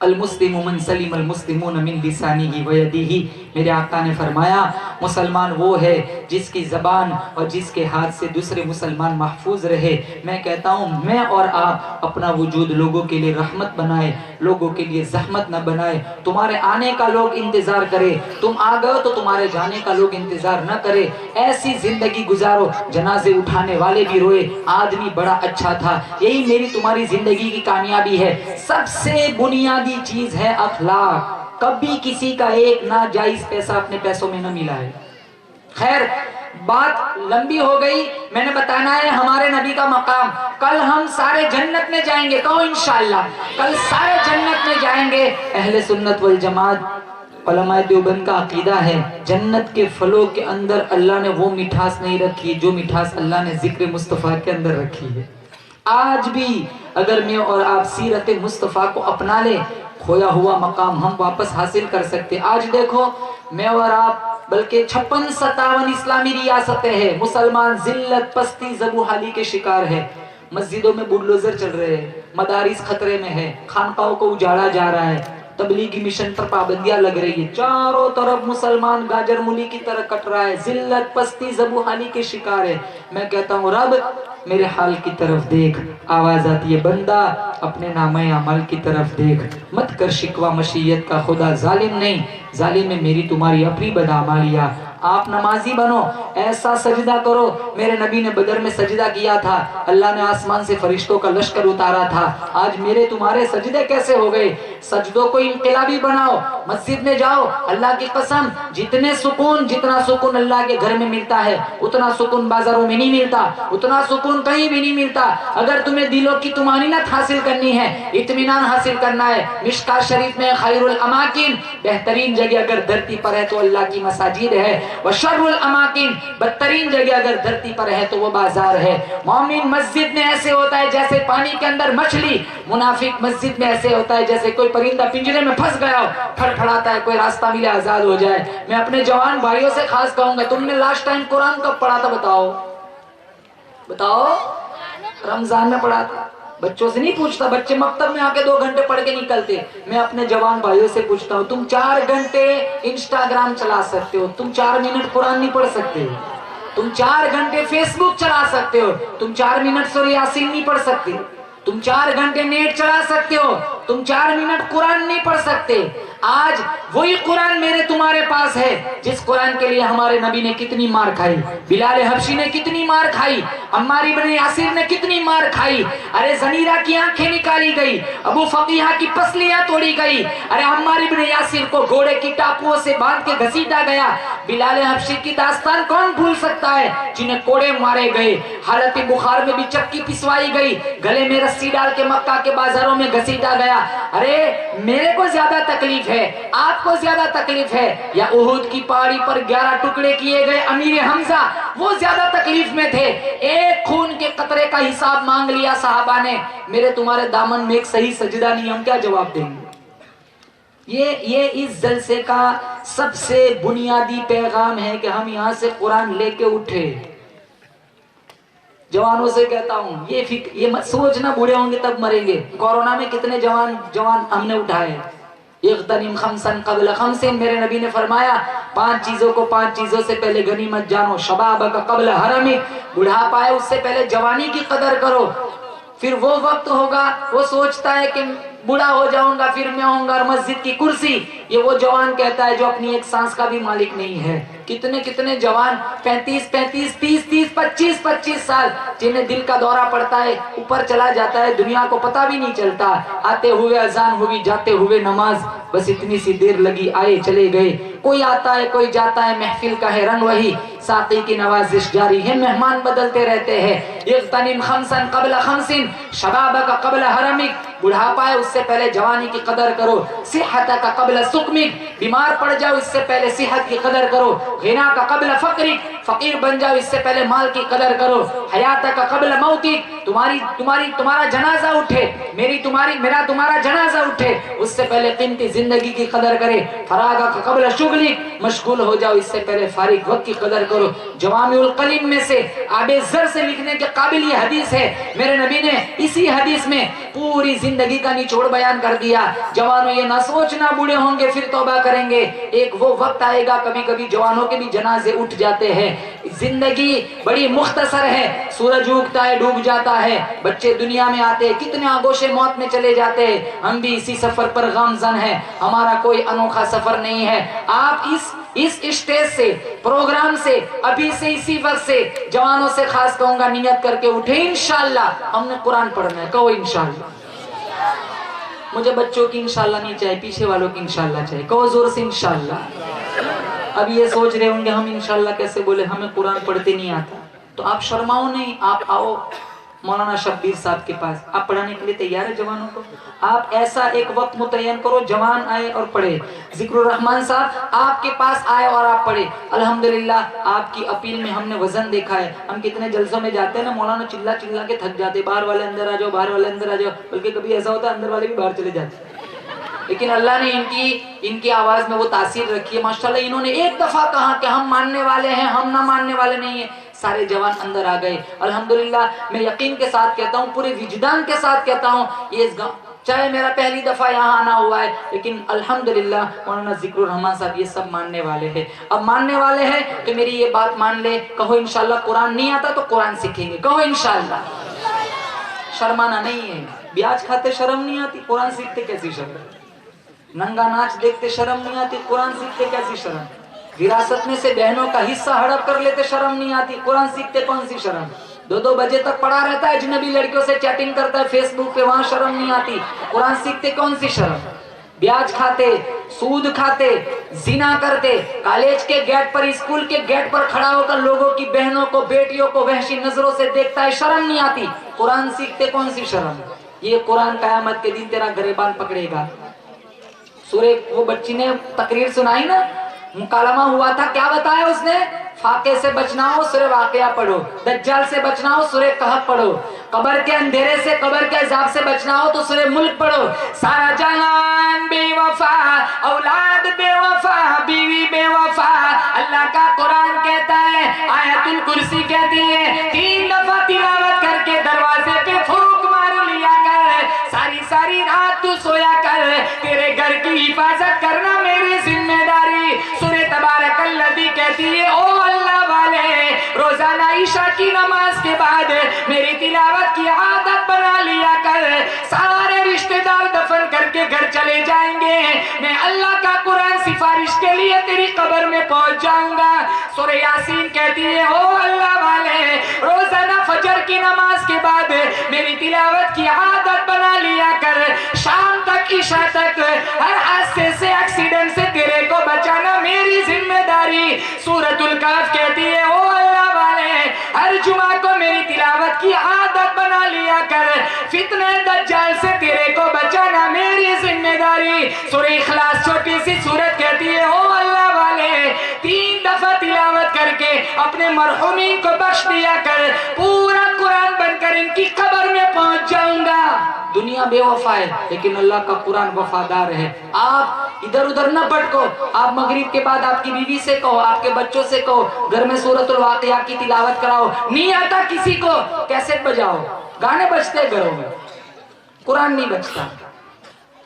अल-मुस्लिमु मन सलिम अल-मुस्लिमून मिन लिसानिही व यदिही। मेरे आका ने फरमाया मुसलमान वो है जिसकी ज़बान और जिसके हाथ से दूसरे मुसलमान महफूज रहे। मैं कहता हूँ मैं और आप अपना वजूद लोगों के लिए रहमत बनाए, लोगों के लिए जहमत न बनाए। तुम्हारे आने का लोग इंतजार करे, तुम आ गए तो तुम्हारे जाने का लोग इंतजार न करे। ऐसी जिंदगी गुजारो जनाजे उठाने वाले भी रोए, आदमी बड़ा अच्छा था। यही मेरी तुम्हारी जिंदगी की कामयाबी है। सबसे बुनियादी चीज है अखलाक। कभी किसी का एक नाजायज पैसा अपने पैसों में न मिला है। खैर बात लंबी हो गई, मैंने बताना है हमारे नबी का मकाम। कल हम सारे जन्नत में जाएंगे, कहो इंशाअल्लाह कल सारे जन्नत में जाएंगे। अहले सुन्नत वल जमात उलमाए देवबंद का अकीदा है, जन्नत के फलों के अंदर अल्लाह ने वो मिठास नहीं रखी जो मिठास अल्लाह ने जिक्र मुस्तफ़ा के अंदर रखी है। आज भी अगर मैं और आप सीरत मुस्तफ़ा को अपना ले, खोया हुआ मकाम हम वापस हासिल कर सकते। आज देखो मैं और आप, बल्कि 56-57 इस्लामी रियासतें हैं, मुसलमान जिल्लत पस्ती जबूहाली के शिकार है। मस्जिदों में बुलडोजर चल रहे हैं, मदारिस खतरे में है, खानकाओं को उजाड़ा जा रहा है, तबलीगी मिशन पर पाबंदियां लग रही है, चारों तरफ मुसलमान गाजर मूली की तरह कट रहा है, जिल्लत पस्ती ज़बूहाली के शिकार है। मैं कहता हूँ रब मेरे हाल की तरफ देख। आवाज आती है बंदा अपने नामे अमल की तरफ देख, मत कर शिकवा मशीयत का, खुदा जालिम नहीं, जालिम है मेरी तुम्हारी अपनी बदआमालियाँ। आप नमाजी बनो, ऐसा सजदा करो, मेरे नबी ने बदर में सजदा किया था, अल्लाह ने आसमान से फरिश्तों का लश्कर उतारा था। आज मेरे तुम्हारे सजदे कैसे हो गए? सजदों को इनकलाबी बनाओ, मस्जिद में जाओ, अल्लाह की कसम जितना सुकून अल्लाह के घर में मिलता है उतना सुकून बाजारों में नहीं मिलता, उतना सुकून कहीं भी नहीं मिलता। अगर तुम्हें दिलों की तुमानिनत हासिल करनी है, इत्मीनान हासिल करना है, मिशकात शरीफ में खैरुल अमाकिन, बेहतरीन जगह अगर धरती पर है तो अल्लाह की मसाजिद है, व शर्रुल अमाकिन, बदतरीन जगह अगर धरती पर है तो वो बाजार है। मोमिन मस्जिद में ऐसे होता है जैसे पानी के अंदर मछली, मुनाफिक मस्जिद में ऐसे होता है जैसे कोई परिंदा पिंजरे में फंस गया हो, फड़फड़ाता है, कोई रास्ता मिले आजाद हो जाए। मैं अपने जवान भाइयों से खास कहूंगा, तुमने लास्ट टाइम कुरान कब पढ़ा था? बताओ। रमजान में पढ़ा था। बच्चों से नहीं पूछता, बच्चे मकतब में आके 2 घंटे पढ़ के निकलते। मैं अपने जवान भाइयों से पूछता हूँ, तुम 4 घंटे इंस्टाग्राम चला सकते हो, तुम 4 मिनट कुरान नहीं पढ़ सकते? तुम 4 घंटे फेसबुक चला सकते हो, तुम 4 मिनट सूरह यासीन नहीं पढ़ सकते? तुम 4 घंटे नेट चला सकते हो, तुम 4 मिनट कुरान नहीं पढ़ सकते? आज वही कुरान मेरे तुम्हारे पास है जिस कुरान के लिए हमारे नबी ने कितनी मार खाई, बिलाल हबशी ने कितनी मार खाई, अम्मार इब्न यासिर ने कितनी मार खाई, अरे जनीरा की आंखें निकाली गई, अबू फकीहा की पसलियां तोड़ी गई, अरे अम्मार इब्न यासिर को घोड़े की टापुओं से बांध के घसीटा गया। बिलाल हबशी की दास्तान कौन भूल सकता है, जिन्हें कोड़े मारे गए, हालत बुखार में भी चक्की पिसवाई गई, गले में रस्सी डाल के मक्का के बाजारों में घसीटा गया। अरे मेरे को ज्यादा तकलीफ है, आपको ज्यादा तकलीफ है, या उहुद की पहाड़ी पर 11 टुकड़े किए गए अमीर हमजा, वो ज्यादा तकलीफ में थे? एक खून के कतरे का हिसाब मांग लिया साहबा ने, मेरे तुम्हारे दामन में एक सही सजदा नहीं, हम क्या जवाब देंगे? ये इस जलसे का सबसे बुनियादी पैगाम है कि हम यहाँ से कुरान लेके उठे। जवानों से कहता हूँ, ये मत सोचना बूढ़े होंगे तब मरेंगे। कोरोना में कितने जवान हमने उठाए। इग़्तनिम खम्सन क़ब्ल खम्सिन, मेरे नबी ने फरमाया 5 चीजों को 5 चीजों से पहले गनीमत जानो। शबाबक क़ब्ल हरमिक, बुढ़ापा है उससे पहले जवानी की कदर करो। फिर वो वक्त होगा, वो सोचता है कि बूढ़ा हो जाऊंगा फिर मैं होऊंगा मस्जिद की कुर्सी, ये वो जवान कहता है जो अपनी एक सांस का भी मालिक नहीं है। कितने जवान 35, 30, 25 साल जिन्हें दिल का दौरा पड़ता है, ऊपर चला जाता है, दुनिया को पता भी नहीं चलता। आते हुए अजान हुई, जाते हुए नमाज, बस इतनी सी देर लगी, आए चले गए। कोई आता है कोई जाता है, महफिल का है रंग वही, साक़ी की नवाजिश जारी है, मेहमान बदलते रहते हैं। इग़्तनिम खम्सन क़ब्ल खम्सिन शबाबक क़ब्ल हरमिक, बुढ़ापा है उससे पहले जवानी की कदर करो। सिहतक क़ब्ल सुक़मिक, बीमार पड़ जाओ इससे पहले सेहत की कदर करो। गिना का क़ब्ल फ़क़रिक, फकीर बन जाओ इससे पहले माल की कदर करो। हयातक क़ब्ल मौतिक, तुम्हारा जनाजा उठे, मेरा तुम्हारा जनाजा उठे उससे पहले कीमती जिंदगी की कदर करे। फरागा का क़ब्ल शुग़लिक, मशगूल हो जाओ इससे पहले फारिग वक्त की कदर करो। जवामिउल कलीम में से आबे ज़र से लिखने के काबिल ये हदीस है, मेरे नबी ने इसी हदीस में पूरी जिंदगी का निचोड़ बयान कर दिया। जवानों ये ना सोचना बूढ़े होंगे फिर तौबा करेंगे, एक वो वक्त आएगा कभी कभी जवानों के भी जनाजे उठ जाते हैं। जिंदगी बड़ी मुख्तसर है, सूरज उगता है डूब जाता है, बच्चे दुनिया में आते हैं, कितने आगोशे मौत में चले जाते हैं। हम भी इसी सफर पर गमज़न हैं, हमारा कोई अनोखा सफर नहीं है। आप इस स्टेज से, प्रोग्राम से, अभी से इसी वक्त से जवानों से खास कहूंगा नियत करके उठे, इंशाअल्लाह हमने कुरान पढ़ना है। कहो इंशाअल्लाह। मुझे बच्चों की इंशाअल्लाह नहीं चाहिए, पीछे वालों की इंशाअल्लाह चाहिए। कहो जोर से इंशाअल्लाह। अब ये सोच रहे होंगे हम इंशाअल्लाह कैसे बोले, हमें कुरान पढ़ते नहीं आता। तो आप शर्माओ नहीं, आप आओ मौलाना शब्बीर साहब के पास, आप पढ़ाने के लिए तैयार है जवानों को। आप ऐसा एक वक्त मुतय्यन करो, जवान आए और पढ़े। जिक्रुर रहमान साहब आपके पास आए और आप पढ़े। अल्हम्दुलिल्लाह आपकी अपील में हमने वजन देखा है। हम कितने जलसों में जाते हैं ना, मौलाना चिल्ला चिल्ला के थक जाते, बाहर वाले अंदर आ जाओ, बाहर वाले अंदर आ जाओ, बल्कि कभी ऐसा होता है अंदर वाले भी बाहर चले जाते। लेकिन अल्लाह ने इनकी आवाज में वो तासीर रखी है माशाल्लाह। इन्होंने एक दफा कहा कि हम मानने वाले हैं, हम ना मानने वाले नहीं है। सारे जवान अंदर आ गए। अल्हम्दुलिल्लाह मैं यकीन के साथ कहता हूँ, पूरे विजदान के साथ कहता हूँ, ये चाहे मेरा पहली दफा यहाँ आना हुआ है, लेकिन अल्हम्दुलिल्लाह मौलाना जिक्रुर रहमान साहब ये सब मानने वाले हैं। अब मानने वाले हैं तो मेरी ये बात मान ले, कहो इंशाल्लाह। कुरान नहीं आता तो कुरान सीखेंगे, कहो इंशाल्लाह। शर्माना नहीं है। ब्याज खाते शर्म नहीं आती, कुरान सीखते कैसी शर्म? नंगा नाच देखते शर्म नहीं आती, कुरान सीखते कैसी शर्म? विरासत में से बहनों का हिस्सा हड़प कर लेते शर्म नहीं आती, कुरान सीखते कौन सी शर्म? 2-2 बजे तक पड़ा रहता है, अजनबी लड़कियों से चैटिंग करता है फेसबुक पे, वहां शर्म नहीं आती, कुरान सीखते कौन सी शर्म? ब्याज खाते, सूद खाते, जिना करते, कॉलेज के गेट पर, स्कूल के गेट पर खड़ा होकर लोगों की बहनों को, बेटियों को वहशी नजरों से देखता है, शर्म नहीं आती, कुरान सीखते कौन सी शर्म? ये कुरान कयामत के दिन तेरा गरेबान पकड़ेगा। सूरे वो बच्ची ने तकरीर सुनाई ना, मुकालमा हुआ था, क्या बताया उसने? फाके से बचना हो सूरे वाक़िया पढ़ो, दज्जाल से बचना हो सूरे कहफ पढ़ो, कब्र के अंधेरे से, कब्र के अज़ाब से बचना हो तो सूरे मुल्क पढ़ो। सारा जहान बेवफा, औलाद बेवफा, बीवी बेवफा, अल्लाह का कुरान कहता है, आयतुल कुर्सी कहती है, 3 दफा तिलावत करके दरवाजे पे फूंक मार लिया कर, सारी रात तू सोया कर, तेरे घर की हिफाजत करना मेरी जिम्मेदारी। सूरे तबारकल्लज़ी कहती है, ओ अल्लाह वाले, रोजाना ईशा की नमाज के बाद मेरी तिलावत की आदत बना लिया कर। सारे रिश्तेदार दफन करके घर चले जाएंगे, मैं अल्लाह का कुरान सिफारिश के लिए तेरी कब्र में पहुंच जाऊंगा। सूरे यासीन कहती है, ओ अल्लाह वाले, रोजाना फजर की नमाज के बाद मेरी तिलावत की आदत बना लिया कर, शाम तक, ईशा तक, हर हादसे से, एक्सीडेंट से तेरे को बचाना मेरी जिम्मेदारी। सूरतुल कहफ कहती है, ओ अल्लाह वाले, हर जुमा को मेरी तिलावत की आदत बना लिया कर, फितने दज्जाल से तेरे को बचाना मेरी जिम्मेदारी। सूरह इखलास छोटी सी सूरत कहती है, ओ अल्लाह वाले, 3 दफा तिलावत करके अपने मरहुमीन को बख्श दिया कर, पूरा कुरान बनकर इनकी कब्र में पहुंच जाऊंगा। दुनिया बेवफा है लेकिन अल्लाह का कुरान वफादार है। आप इधर उधर न भटको, आप मगरिब के बाद आपकी बीवी से कहो, आपके बच्चों से कहो, घर में सूरतुल वाक़िया की तिलावत कराओ। नहीं आता किसी को, कैसेट बजाओ, गाने बजते घरों में, कुरान नहीं बजता,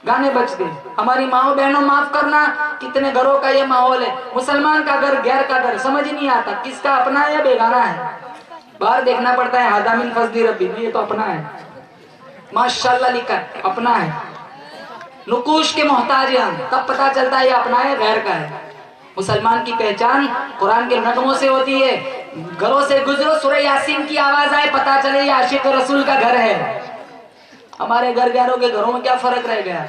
गाने बजते। हमारी माओ बहनों माफ करना, कितने घरों का ये माहौल है, मुसलमान का घर, गैर का घर, समझ ही नहीं आता किसका अपना है या बेगाना है। बाहर देखना पड़ता है, हादा मिन फज़ली रब्बी, ये तो अपना है, माशाल्लाह लिखा है, अपना है। नुकूश के मोहताज हैं, तब पता चलता है ये अपना है, गैर का है। मुसलमान की पहचान कुरान के नगमों से होती है। घरों से गुजरो, सूरह यासीन की आवाज आए, पता चले ये आशिक रसूल का घर है। हमारे घर गैरों के घरों में क्या फर्क रह गया?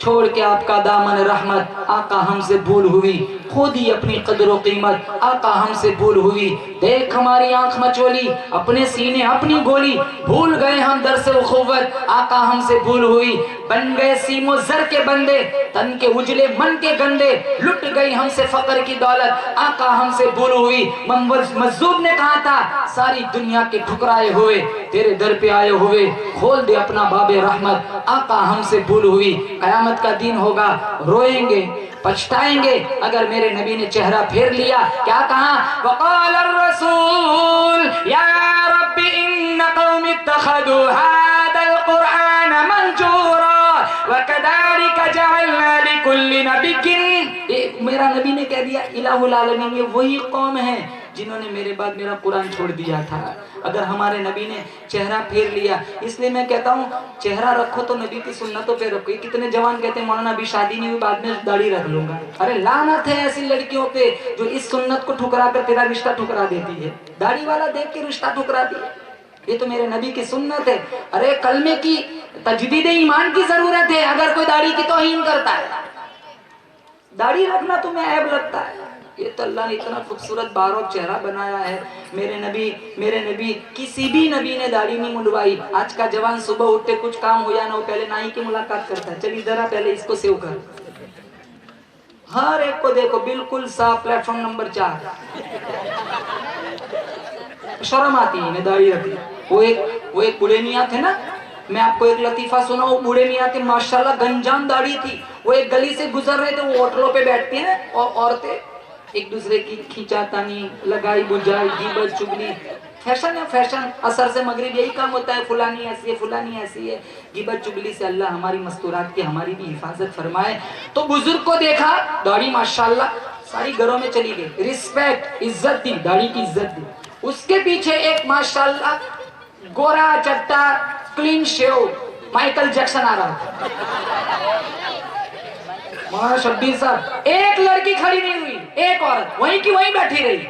छोड़ के आपका दामन रहमत, आका हमसे भूल हुई, खुद ही अपनी कदर व कीमत, आका हमसे भूल हुई। देख हमारी आंख मचोली, अपने सीने अपनी गोली, भूल गए हम दर्स उखुवत, आका हमसे भूल हुई। बन गए सीमो जर के बंदे, तन के उजले मन के गंदे, लुट गई हमसे फकर की दौलत, आका हमसे भूल हुई। मज़्ज़ूब ने कहा था, सारी दुनिया के ठुकराए हुए तेरे दर पे आए हुए, खोल दे अपना बाबे रहमत, आका हमसे भूल हुई। कयामत का दिन होगा, रोएंगे, पछताएंगे अगर मेरे नबी ने चेहरा फेर लिया। क्या कहा? वक़ाल रसूल या रब्बी इन्न कौमी इत्तखदू हादल कुरआन मंजूरा व कदालिका जअलना लिकुल्ली नबिय्यिन। मेरा नबी ने कह दिया, इलाहुल आलमीन, ये वही कौम है जिन्होंने मेरे बाद मेरा कुरान छोड़ दिया था। अगर हमारे नबी ने चेहरा फेर लिया, इसलिए मैं कहता हूँ चेहरा रखो तो नबी की सुन्नतों पे रखो। कितने जवान कहते हैं मौलाना अभी शादी नहीं हुई, बाद में दाढ़ी रख लूंगा। अरे लानत है ऐसी लड़कियों पे जो इस सुन्नत को ठुकरा कर तेरा रिश्ता ठुकरा देती है। दाढ़ी वाला देख के रिश्ता ठुकरा दिया, ये तो मेरे नबी की सुन्नत है। अरे कलमे की तजदीद ईमान की जरूरत है अगर कोई दाढ़ी की तौहीन करता है। दाढ़ी रखना तुम्हें ऐब लगता है, ये तो अल्लाह ने इतना खूबसूरत बारोक चेहरा बनाया है। मेरे नबी किसी भी नबी ने दाढ़ी नहीं मुंडवाई। आज का जवान सुबह उठते कुछ काम हो या ना हो, पहले नाई की मुलाकात करता है, चलिए जरा पहले इसको सेव कर। हर एक को देखो बिल्कुल साफ, प्लेटफॉर्म नंबर 4, शर्म आती है दाढ़ी रखी। वो एक पुलेनिया थे ना, मैं आपको एक लतीफा सुना, वो बूढ़े मियाँ के माशाल्लाह गंजान दाढ़ी थी, वो एक गली से गुजर रहे थे, वो होटलों पे बैठती हैं और औरतें एक दूसरे की खींचातानी, लगाई बुझाई, गीबत चुगली, फैशन है फैशन, असर से मगरिब यही काम होता है, फुलानी ऐसी है फुलानी ऐसी है, गिबत चुगली से अल्लाह हमारी मस्तूरात की हमारी भी हिफाजत फरमाए। तो बुजुर्ग को देखा, दाढ़ी माशाल्लाह सारी घरों में चली गई, रिस्पेक्ट इज्जत दी, दाढ़ी की इज्जत दी। उसके पीछे एक माशाल्लाह गोरा चट्टा क्लीन शेव माइकल जैक्सन आ रहा था। मौलाना शब्बीर साहब, एक लड़की खड़ी नहीं हुई, एक औरत वहीं की वहीं बैठी रही।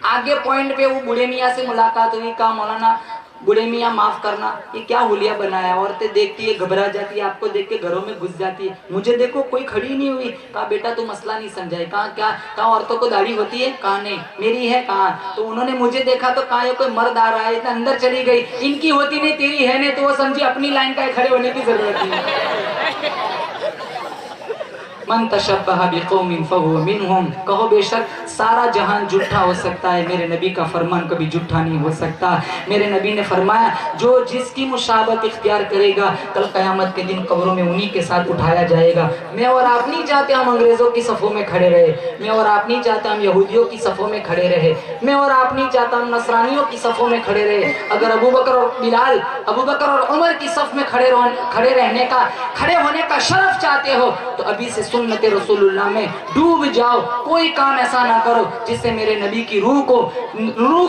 आगे पॉइंट पे वो बूढ़े मियाँ से मुलाकात हुई, कहा मौलाना बूढ़े मियाँ माफ करना, ये क्या हुलिया बनाया, औरतें देखती है घबरा जाती है, आपको देख के घरों में घुस जाती है, मुझे देखो कोई खड़ी नहीं हुई। कहा बेटा तू मसला नहीं समझाए। कहा क्या? कहा औरतों को दाढ़ी होती है? कहा नहीं, मेरी है। कहा तो उन्होंने मुझे देखा तो कहा ये कोई मर्द आ रहा है, अंदर चली गई, इनकी होती नहीं तेरी है नहीं, तो वो समझी अपनी लाइन का खड़े होने की जरूरत नहीं। मन तशब्बह बिकौमिन फहुवा मिनहुम, कहो बेशक सारा जहान झूठा हो सकता है, मेरे नबी का फरमान कभी झूठा नहीं हो सकता। मेरे नबी ने फरमाया जो जिसकी मुशाबत इख्तियार करेगा कल क़यामत के दिन कब्रों में उन्हीं के साथ उठाया जाएगा। मैं और आप नहीं चाहते हम अंग्रेजों की सफ़ों में खड़े रहे, मैं और आप नहीं चाहते हम यहूदियों की सफ़ों में खड़े रहे, मैं और आप नहीं चाहता हम नसरानियों की सफ़ों में खड़े रहे। अगर अबू बकर और बिलाल, अबू बकर और उमर की सफ़ में खड़े होने का शरफ चाहते हो तो अभी से सुन्नत रसूलुल्लाह में डूब जाओ। कोई काम ऐसा ना करो जिससे मेरे नबी की रूह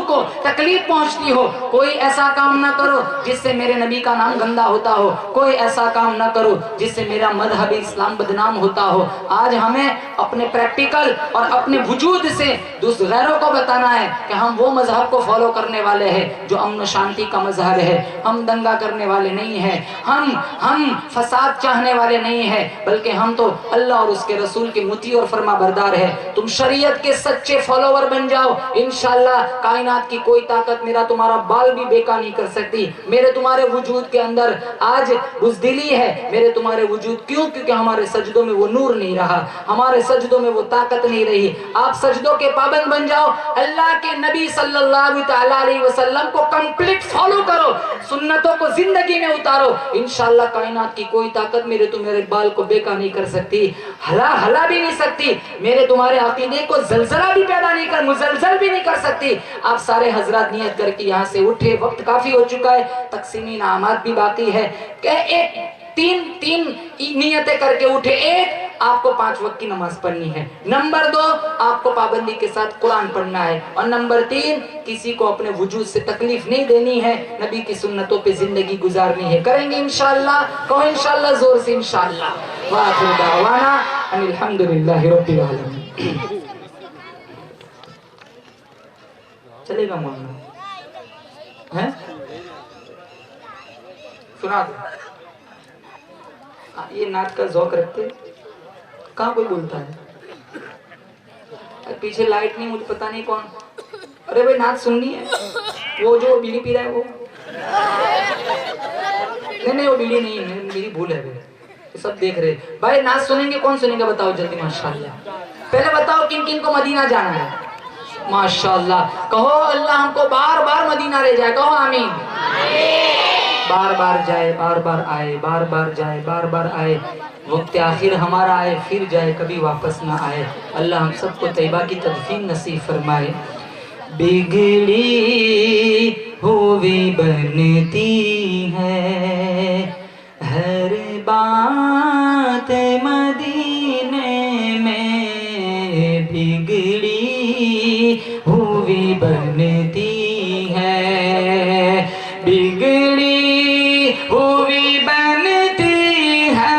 को तकलीफ पहुंचती हो, कोई ऐसा काम ना करो जिससे मेरे नबी का नाम गंदा होता हो, कोई ऐसा काम ना करो जिससे मेरा मजहब इस्लाम बदनाम होता हो। आज हमें अपने प्रैक्टिकल और अपने वजूद से दूसरे गैरों को बताना है कि हम वो मजहब को फॉलो करने वाले हैं जो अमन शांति का मजहब है। हम दंगा करने वाले नहीं हैं, हम फसाद चाहने वाले नहीं हैं, बल्कि हम तो अल्लाह और उसके रसूल के मुती और फरमा बरदार है। तुम शरीयत के सच्चे फॉलोवर बन जाओ, इंशाअल्लाह कायनात की कोई ताकत मेरा तुम्हारा बाल भी बेका नहीं कर सकती। मेरे तुम्हारे वजूद के अंदर आज बुज़दिली है, मेरे तुम्हारे वजूद क्यों? क्योंकि हमारे सजदों में वो नूर नहीं रहा, हमारे सजदों में वो ताकत नहीं रही। आप सजदों के पाबंद बन जाओ, अल्लाह के नबी सल्लल्लाहु तआला अलैहि वसल्लम को कंप्लीट फॉलो करो, सुन्नतों को जिंदगी में उतारो, इंशाअल्लाह कायनात की कोई ताकत मेरे तुम्हारे बाल को बेका नहीं कर सकती, हला भी नहीं सकती, मेरे तुम्हारे अकीदे को जलजला भी पैदा नहीं कर, मुजलजल भी नहीं कर सकती। आप सारे हजरात नियत करके यहाँ से उठे, वक्त काफी हो चुका है, तकसीमी इनामात भी बाकी है। तीन नियतें करके उठे। एक, आपको 5 वक्त की नमाज पढ़नी है। नंबर 2, आपको पाबंदी के साथ कुरान पढ़ना है। और नंबर 3, किसी को अपने वजूद से तकलीफ नहीं देनी है, नबी की सुन्नतों पे जिंदगी गुजारनी है। करेंगे इंशाअल्लाह? कहो इंशाअल्लाह जोर से इंशाअल्लाह। व आखिर दावाना अनिल हम्दुलिल्लाहि रब्बिल आलमीन। चलेगा मौलाना? हैं? सुना दो। ये नाच का ज़ौक रखते, कहाँ कोई बोलता है? पीछे लाइट नहीं, मुझे पता नहीं कौन। अरे भाई नाच सुननी है, वो जो बीड़ी पी रहा है वो नहीं वो बीड़ी नहीं, मेरी भूल है, सब देख रहे भाई। नाच सुनेंगे, कौन सुनेगा बताओ जल्दी माशाल्लाह। पहले बताओ किन किन को मदीना जाना है? माशाल्लाह। कहो अल्लाह हमको बार बार मदीना ले जाए, कहो आमीन। बार बार जाए, बार बार आए, बार बार जाए, बार बार आए, वक्त आखिर हमारा आए फिर जाए, कभी वापस ना आए। अल्लाह हम सबको तैयबा की तदफीन नसीब फरमाए। बिगड़ी हुई बनती है हर बात मदीने में, बिगड़ी हुई बनती है, बिगड़ी हुई बनती है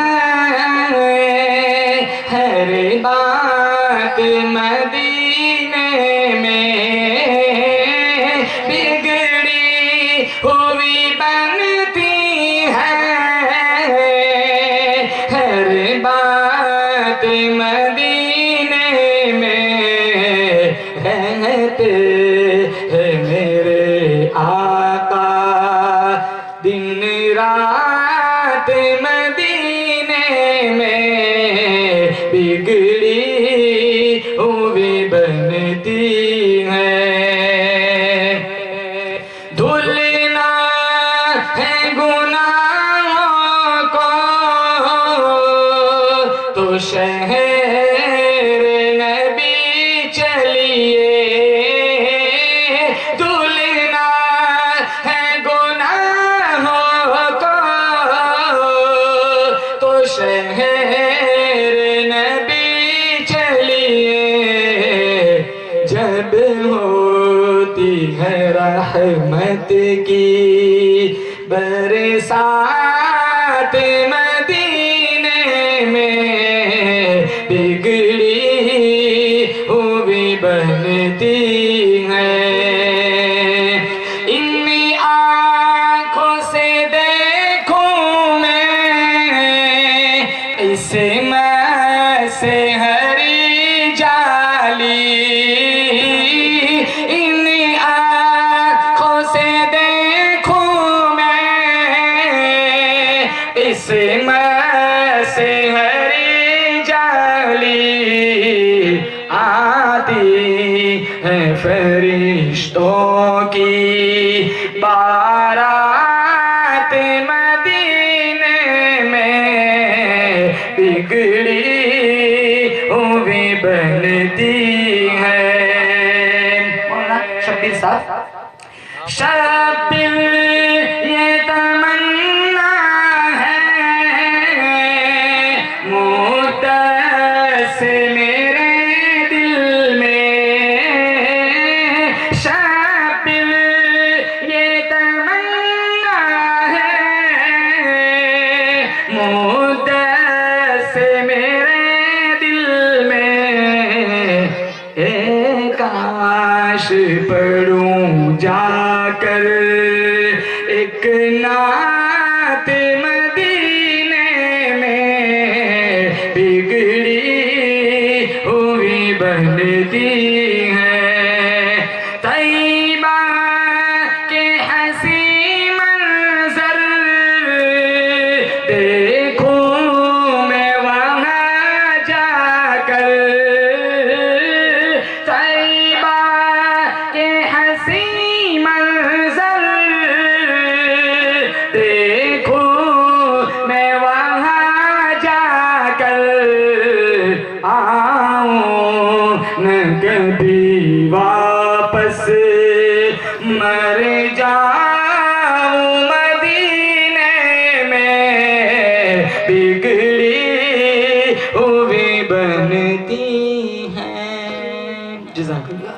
हर बात मदीने में, बिगड़ी हुई बनती है हर बात मदीने में, रहते हैं मेरे आका दिन रात मदीने में, बिगड़ी हुई बनती है। धुलना है गुनाहों रहमत की बरसात मदीने में बिगड़ी हुई बनती है। इन आँखों से देखूं मैं इसे से हरी जाली, इन आँखों से देखूं मैं इसे से हरी जाली। आती है फरिश्तों की बारात मदीने में बिगड़ी हुई बनती है। शब्बीर साहब, शब्बीर ये तमन्ना है मुद्दत से मेरे दिल में, शब्बीर ये तमन्ना है मुद्दत से मेरे दिल में। काश पढ़ूं जाकर एक नात मदीने में बिगड़ी हुई बनती है। तैयबा के हंसी मंजर देखूं मैं वहाँ जाकर, तैयबा के हंसी मंजर देखूं मैं वहाँ जाकर। आऊं न कभी वापस मर जाऊं मदीने में बिगड़ी हुई बनती हैं। जज़ाकल्लाह।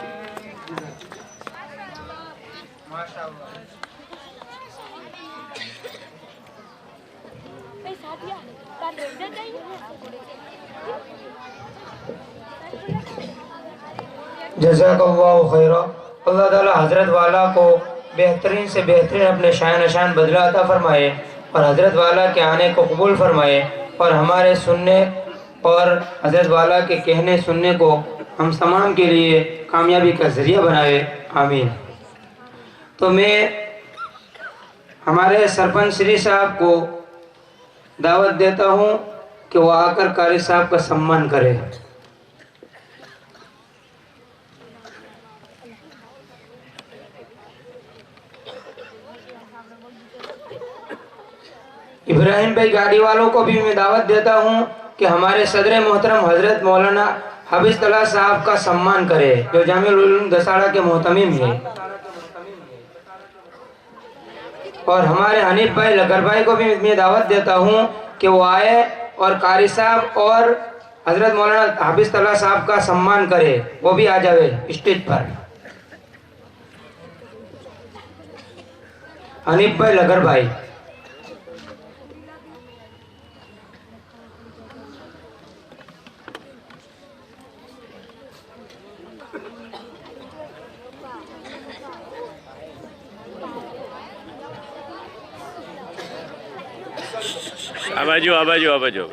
जज़ाकल्लाहु खैरा। अल्लाह ताला हज़रत वाला को बेहतरीन से बेहतरीन अपने शान नशान बदला अता फरमाए और हज़रत वाला के आने को कबूल फरमाए और हमारे सुनने और हज़रत वाला के कहने सुनने को हम तमाम के लिए कामयाबी का ज़रिया बनाए। आमीन। तो मैं हमारे सरपंच श्री साहब को दावत देता हूँ कि वो आकर कारी साहब का सम्मान करे। इब्राहिम भाई गाड़ी वालों को भी मैं दावत देता हूँ कि हमारे सदर मोहतरम हजरत मौलाना हाफिज तला साहब का सम्मान करे जो जामिउल उलूम दसाड़ा के मोहतमिम हैं। और हमारे हनीफ भाई लगर भाई को भी मैं दावत देता हूँ कि वो आए और कारी साहब और हजरत मौलाना हाफिज तला साहब का सम्मान करे, वो भी आ जावे स्टेज पर। हनीफ भाई लगर भाई। आ बाजू आ बाजू आ बाजू।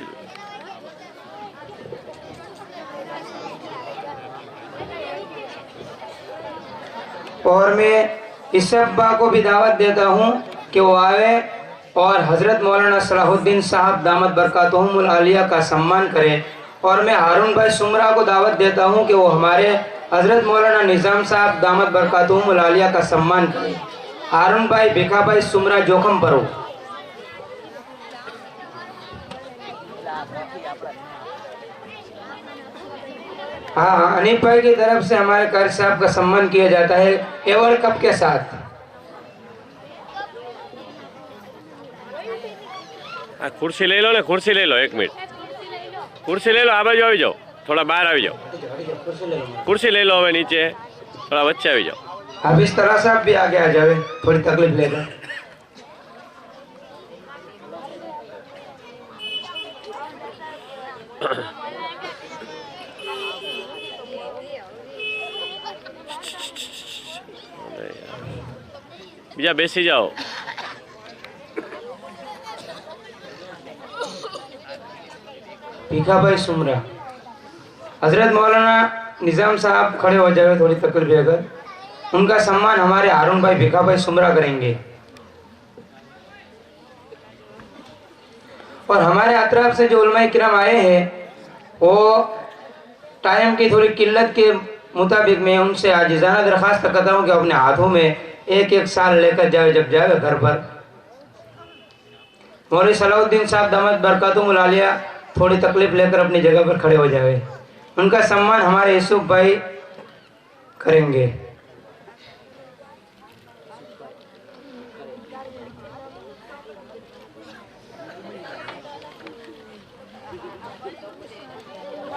और मैं इस अब्बा को भी दावत देता हूँ कि वो आवे और हजरत मौलाना सलाहुद्दीन साहब दामत बरकातुहुमुल आलिया का सम्मान करे। और मैं हारून भाई सुमरा को दावत देता हूँ कि वो हमारे हजरत मौलाना निज़ाम साहब दामत बरकातुहुमुल आलिया का सम्मान करे। हारून भाई भिखा भाई सुमरा जोखम भरो। हाँ, अनीफ भाई की तरफ से हमारे कारी साहब का सम्मान किया जाता है एवॉर्ड कप के साथ। कुर्सी ले लो ना, कुर्सी ले लो, एक मिनट कुर्सी ले लो। आ बाजू આવી જાઓ, थोड़ा बाहर આવી जाओ। कुर्सी ले लो, હવે नीचे थोड़ा बच्चे આવી जाओ। अब इस तरह साहब भी आगे आ जावे, थोड़ी तकलीफ लेगा। બીજા બેસી જાઓ। भीखा भाई सुमरा, हजरत मौलाना निजाम साहब खड़े हो जाए, थोड़ी तकलीफ अगर। उनका सम्मान हमारे हारून भाई भीखा भाई सुमरा करेंगे। और हमारे अतराफ से जो उलमाए किराम आए हैं, वो टाइम की थोड़ी किल्लत के मुताबिक मैं उनसे आजिज़ाना दरख्वास्त करता हूँ कि अपने हाथों में एक एक साल लेकर जाए जब जाए घर पर। मौलवी सलाउद्दीन साहब दामद बरकातुहुल आलिया थोड़ी तकलीफ लेकर अपनी जगह पर खड़े हो जाए। उनका सम्मान हमारे यूसुफ भाई करेंगे।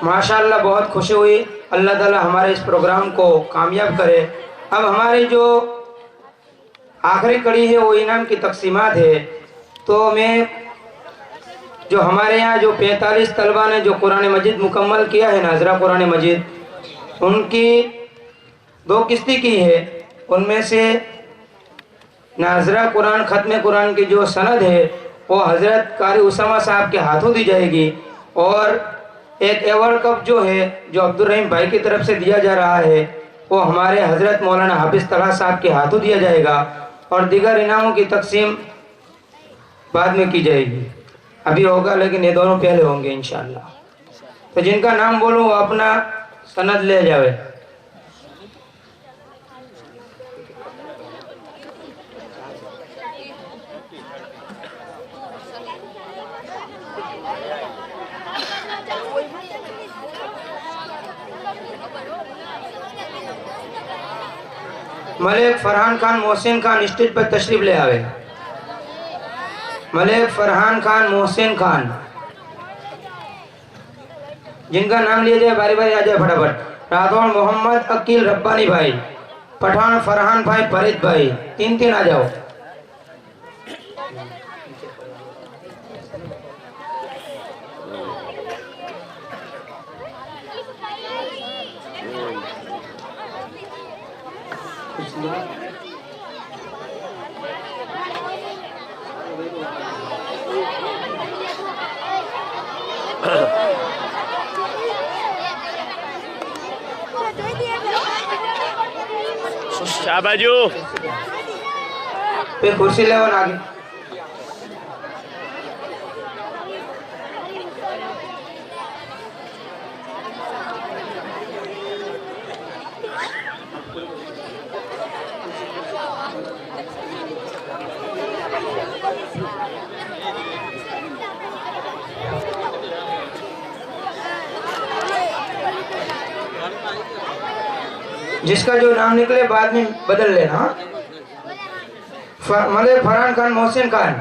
माशाअल्लाह बहुत खुशी हुई। अल्लाह ताला हमारे इस प्रोग्राम को कामयाब करे। अब हमारी जो आखिरी कड़ी है वो इनाम की तकसीमात है। तो मैं जो हमारे यहाँ जो 45 तलबा ने जो कुरान मजीद मुकम्मल किया है, नाजरा कुरान मजीद, उनकी 2 किस्ती की है। उनमें से नाजरा कुरान ख़त्म कुरान की जो सनद है वो हज़रत कारी उसामा साहब के हाथों दी जाएगी। और एक एवॉर्ड कप जो है जो अब्दुल रहीम भाई की तरफ से दिया जा रहा है वो हमारे हज़रत मौलाना हाफिज़ तलहा साहब के हाथों दिया जाएगा। और दीगर इनामों की तकसीम बाद में की जाएगी। अभी होगा लेकिन ये दोनों पहले होंगे इंशाअल्लाह। तो जिनका नाम बोलूँ वो अपना सनद ले जावे। मलिक फरहान खान मोहसिन खान स्टेज पर तशरीफ ले आवे। मलिक फरहान खान मोहसिन खान, जिनका नाम लिया जाए बारी बारी आ जाए फटाफट। राठौड़ मोहम्मद अकील रब्बानी भाई, पठान फरहान भाई, फरीद भाई, 3 आ जाओ। આ બાજુ फिर कुर्सी ले आगे। जिसका जो नाम निकले बाद में बदल लेना। मलिक फरहान खान मोहसिन खान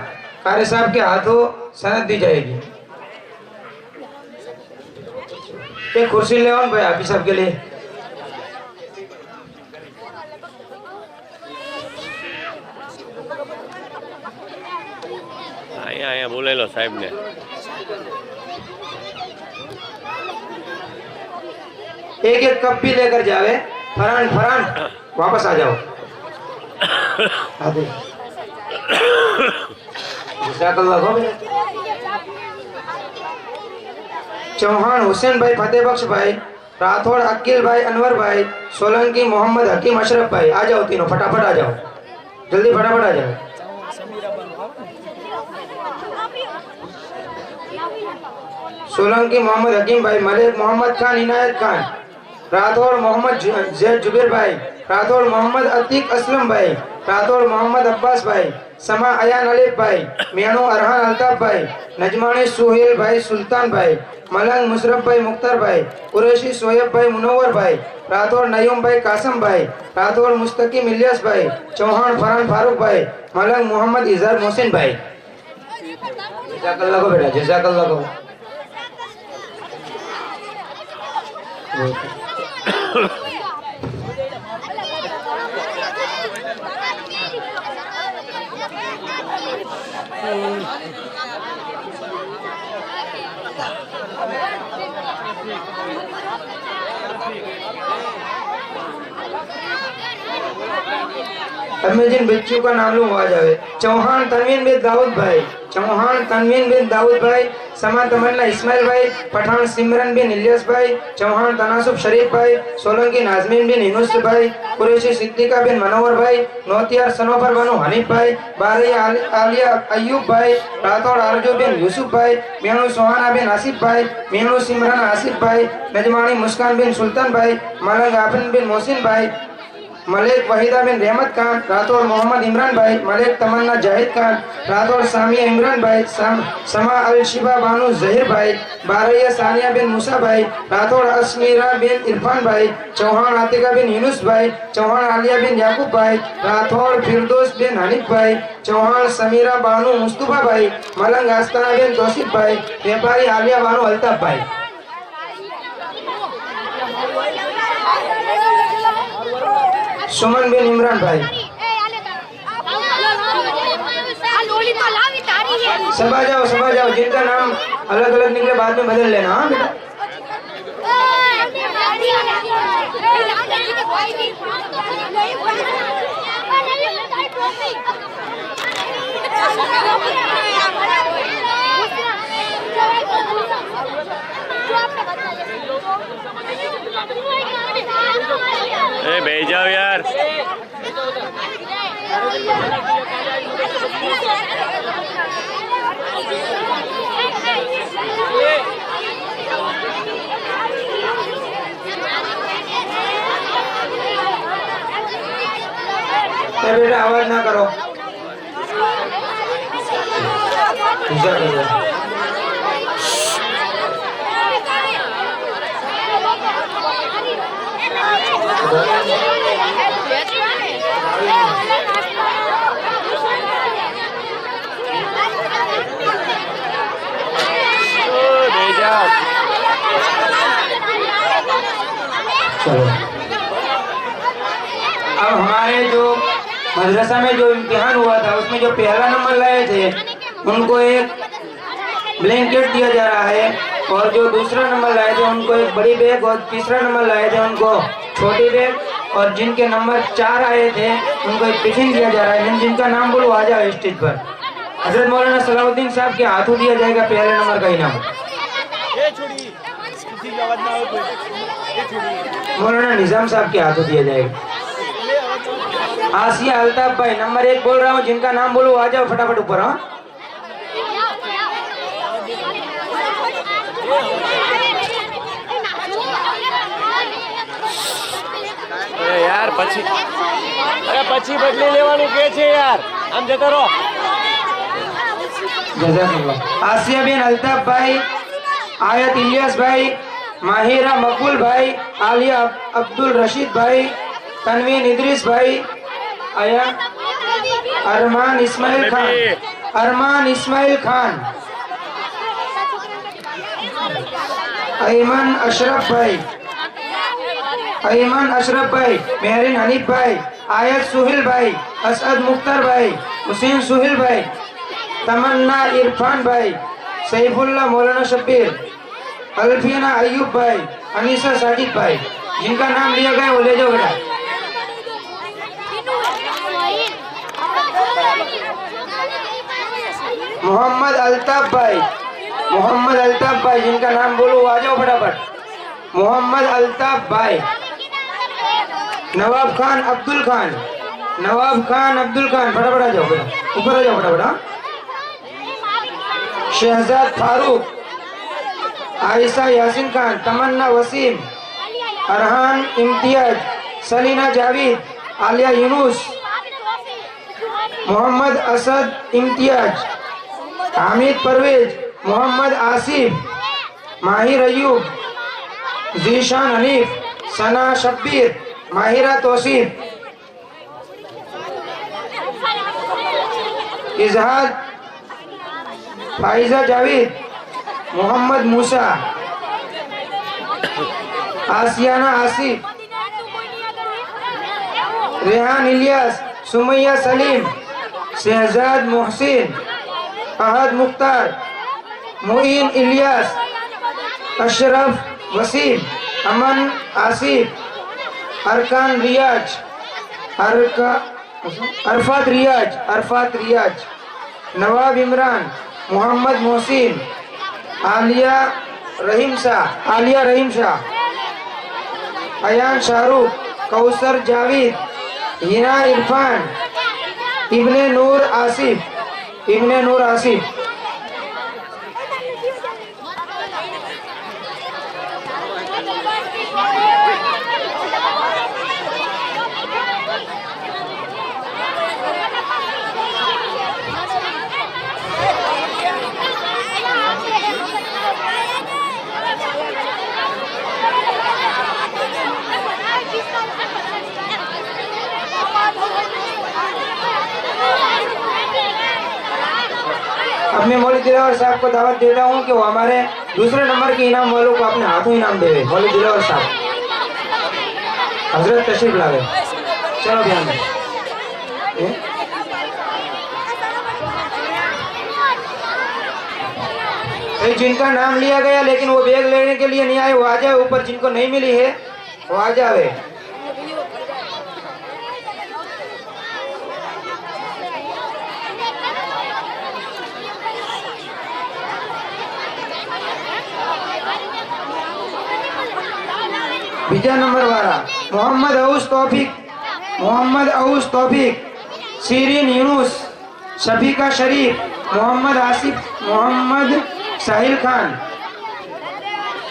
कारी साहब के हाथों सनद दी जाएगी। एक कुर्सी ले आओ भाई हाफिज साहब के लिए। અહીંયા બોલેલો સાહેબ ને। एक एक कप भी लेकर जावे। फरहान फरहान वापस आ जाओ। चौहान हुसैन भाई, फतेह बख्श भाई, राठौड़ अकील भाई, अनवर भाई, सोलंकी मोहम्मद हकीम अशरफ भाई, आ जाओ तीनों फटाफट आ जाओ, जल्दी फटाफट आ जाओ। सोलंकी मोहम्मद हकीम भाई, मलिक मोहम्मद खान, इनायत खान, राठौड़ मोहम्मद जैद जुबैर भाई, राठौड़ मोहम्मद अतीक असलम भाई, राठौड़ मोहम्मद अब्बास भाई, समा अयान अलीफ भाई, मियानो अरहान अल्ताफ भाई, नजमानी सुहेल भाई, सुल्तान भाई, मलंग मुशरफ भाई, मुख्तार भाई, कुरैशी सोयब भाई, मुनव्वर भाई, राठौड़ नयूम भाई, कासम भाई, राठौड़ मुस्तकीम इलियास भाई, चौहान फरहान फारूक भाई, मलंग मोहम्मद इजहार मोहसिन भाई। जज़ाकल्लाह को बेटा, जज़ाकल्लाह को। अब मैं जिन बच्चों का नाम लूँ आ जावे। चौहान तनवीन बिन दाऊद भाई, चौहान तनवीन बिन दाऊद भाई, समा तमन्ना इस्माइल भाई, पठान सिमरन बिन इलियास भाई, चौहान तनासुब शरीफ भाई, सोलंकी नाजमीन बिन यूनुस भाई, कुरैशी सिद्दीका बिन मनोवर भाई, नौतियार सनोफर बनु हनीफ भाई, बारी आलिया अयूब भाई, राठौड़ आरजू बिन यूसुफ भाई, मेनू सोहाना बिन आसिफ भाई, मेनू सिमरन आसिफ भाई, नजमानी मुस्कान बिन सुल्तान भाई, मलंग आफिन बिन मोहसिन भाई, मलिक वहीदा बिन रहमत खान, राठौर मोहम्मद इमरान भाई, मलिक तमन्ना जाहिद खान, राठौर सामिया इमरान भाई, समा अल शिबा बानू जहीर भाई, बारैया सानिया बिन मूसा भाई, राठौर असमीरा बिन इरफान भाई, चौहान आतिका बिन यूनुस भाई, चौहान आलिया बिन याकूब भाई, राठौर फिरदौस बिन हनीफ भाई, चौहान समीरा बानू मुस्तफा भाई, मलंग आस्ताना बिन तौसीफ भाई, व्यापारी आलिया बानू अल्ताफ भाई। सुमन बिन इमरान भाई। सब आ जाओ, जिनका नाम अलग अलग निकले बाद में बदल लेना। हाँ बेटा, भेज जाओ यार। बेटा आवाज ना करो। चलो, अब हमारे जो मदरसा में जो इम्तिहान हुआ था उसमें जो पहला नंबर लाए थे उनको एक ब्लैंकेट दिया जा रहा है, और जो दूसरा नंबर लाए थे उनको एक बड़ी बैग, और तीसरा नंबर लाए थे उनको छोटी बैग, और जिनके नंबर 4 आए थे उनको एक टिफिन दिया जा रहा है। जिनका नाम बोलो आ जाओ स्टेज पर। हजरत मौलाना सलाउद्दीन साहब के हाथों दिया जाएगा पहले नंबर का इनाम। मौलाना निजाम साहब के हाथों दिया जाएगा। आसिया अल्ताफ भाई नंबर 1 बोल रहा हूँ, जिनका नाम बोलो आ जाओ फटाफट ऊपर। हाँ, अरे यार पछी बदली लेवानुं के छे यार, आम जता रहो। जज़ाकल्लाह। आसिया बिन अल्ताफ भाई, आयत इलियास भाई, माहिरा मकबूल भाई, आलिया अब्दुल रशीद भाई, तनवीन इदरीस भाई, आया अरमान इस्माइल खान, अयमन अशरफ भाई, मेहरीन हनीफ भाई, आयत सुहेल भाई, असद मुख्तार भाई, हुसैन सुहेल भाई, तमन्ना इरफान भाई, सैफुल्लाह मौलाना शब्बीर, अल्फियाना अयूब भाई, अनीसा साजिद भाई। जिनका नाम लिया गया वो ले जाओ बेटा। मोहम्मद अल्ताफ भाई, जिनका नाम बोलो आ जाओ फटाफट। मोहम्मद अल्ताफ भाई, नवाब खान अब्दुल खान, फटाफट आ जाओ बेटा, ऊपर आ जाओ फटाफट। शहजाद फारूक, आयशा यासिन खान, तमन्ना वसीम, अरहान इम्तियाज, सलीना जावेद, आलिया यूनुस, मोहम्मद असद इम्तियाज, हामिद परवेज, मोहम्मद आसिफ, माहिर अयूब, जीशान हनीफ, सना शब्बीर, माहिरा तौसीफ, इजहाद फाइजा जावेद, मोहम्मद मूसा, आसियाना आसिफ, रेहान इलियास, सुमैया सलीम, शहजाद मोहसिन, अहद मुख्तार, मुइन इलियास, अशरफ वसीम, अमन आसिफ, अरकान रियाज, अरफात रियाज, नवाब इमरान, मोहम्मद मोहसिन, आलिया रहीम शाह, अयान शाहरुख, कौसर जावेद, हिना इरफान, इब्ने नूर आसिफ। अब मैं मौलवी दिलावर साहब को दावत देता हूँ कि वो हमारे दूसरे नंबर के इनाम वालों को अपने हाथों इनाम देवे। मौलवी दिलावर साहब हजरत तशरीफ लावे। चलो ध्यान दें। जिनका नाम लिया गया लेकिन वो बैग लेने के लिए नहीं आए वो आ जाए ऊपर। जिनको नहीं मिली है वो आ जाए। बीजा नंबर वाला मोहम्मद औस तौफीक, सीरीन यूनुस, शफीका शरीफ, मोहम्मद आसिफ, मोहम्मद साहिल खान,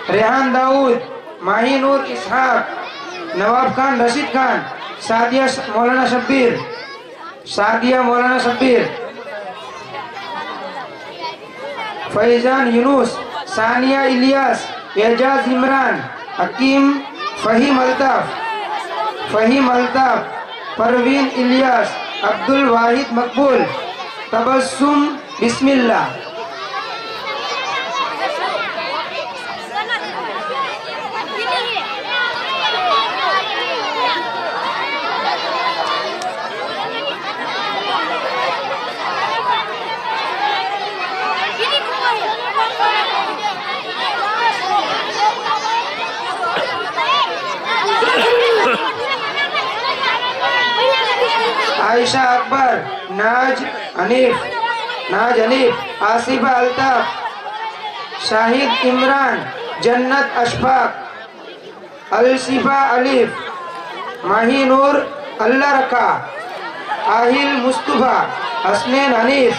रेहान दाऊद, माही नूर इसहाक, नवाब खान रशीद खान, सादिया मौलाना शब्बीर, फैजान यूनुस, सानिया इलियास, एजाज इमरान, हकीम फहीम अल्ताफ, परवीन इलियास, अब्दुल वाहिद मकबूल, तबस्सुम बिस्मिल्लाह। आयशा अकबर, नाज हनीफ, आसिफा अल्ताफ, शाहिद इमरान, जन्नत अशफाक, अलसिफा अलीफ, माही नूर अल्लाह रखा, आहिल मुस्तफा, हसनैन हनीफ,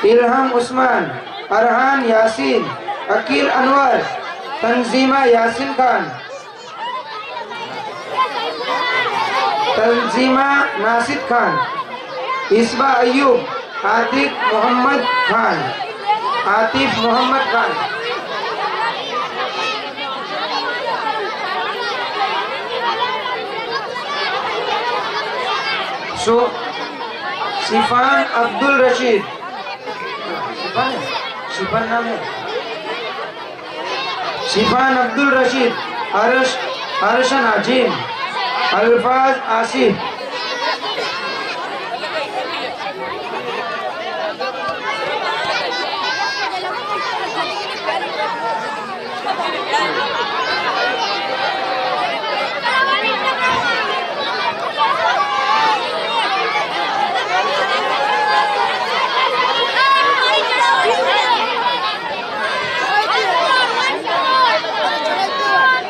इल्हम उस्मान, अरहान यासीन, अकील अनवर, तंजीमा यासिन खान, तंजीमा नासिद खान, इसबा अयूब, आतिफ मोहम्मद खान। शिफान अब्दुल रशीद, शिफान नाम है, शिफान अब्दुल रशीद, हर्षन अजीम, अल्फाज आसिफ,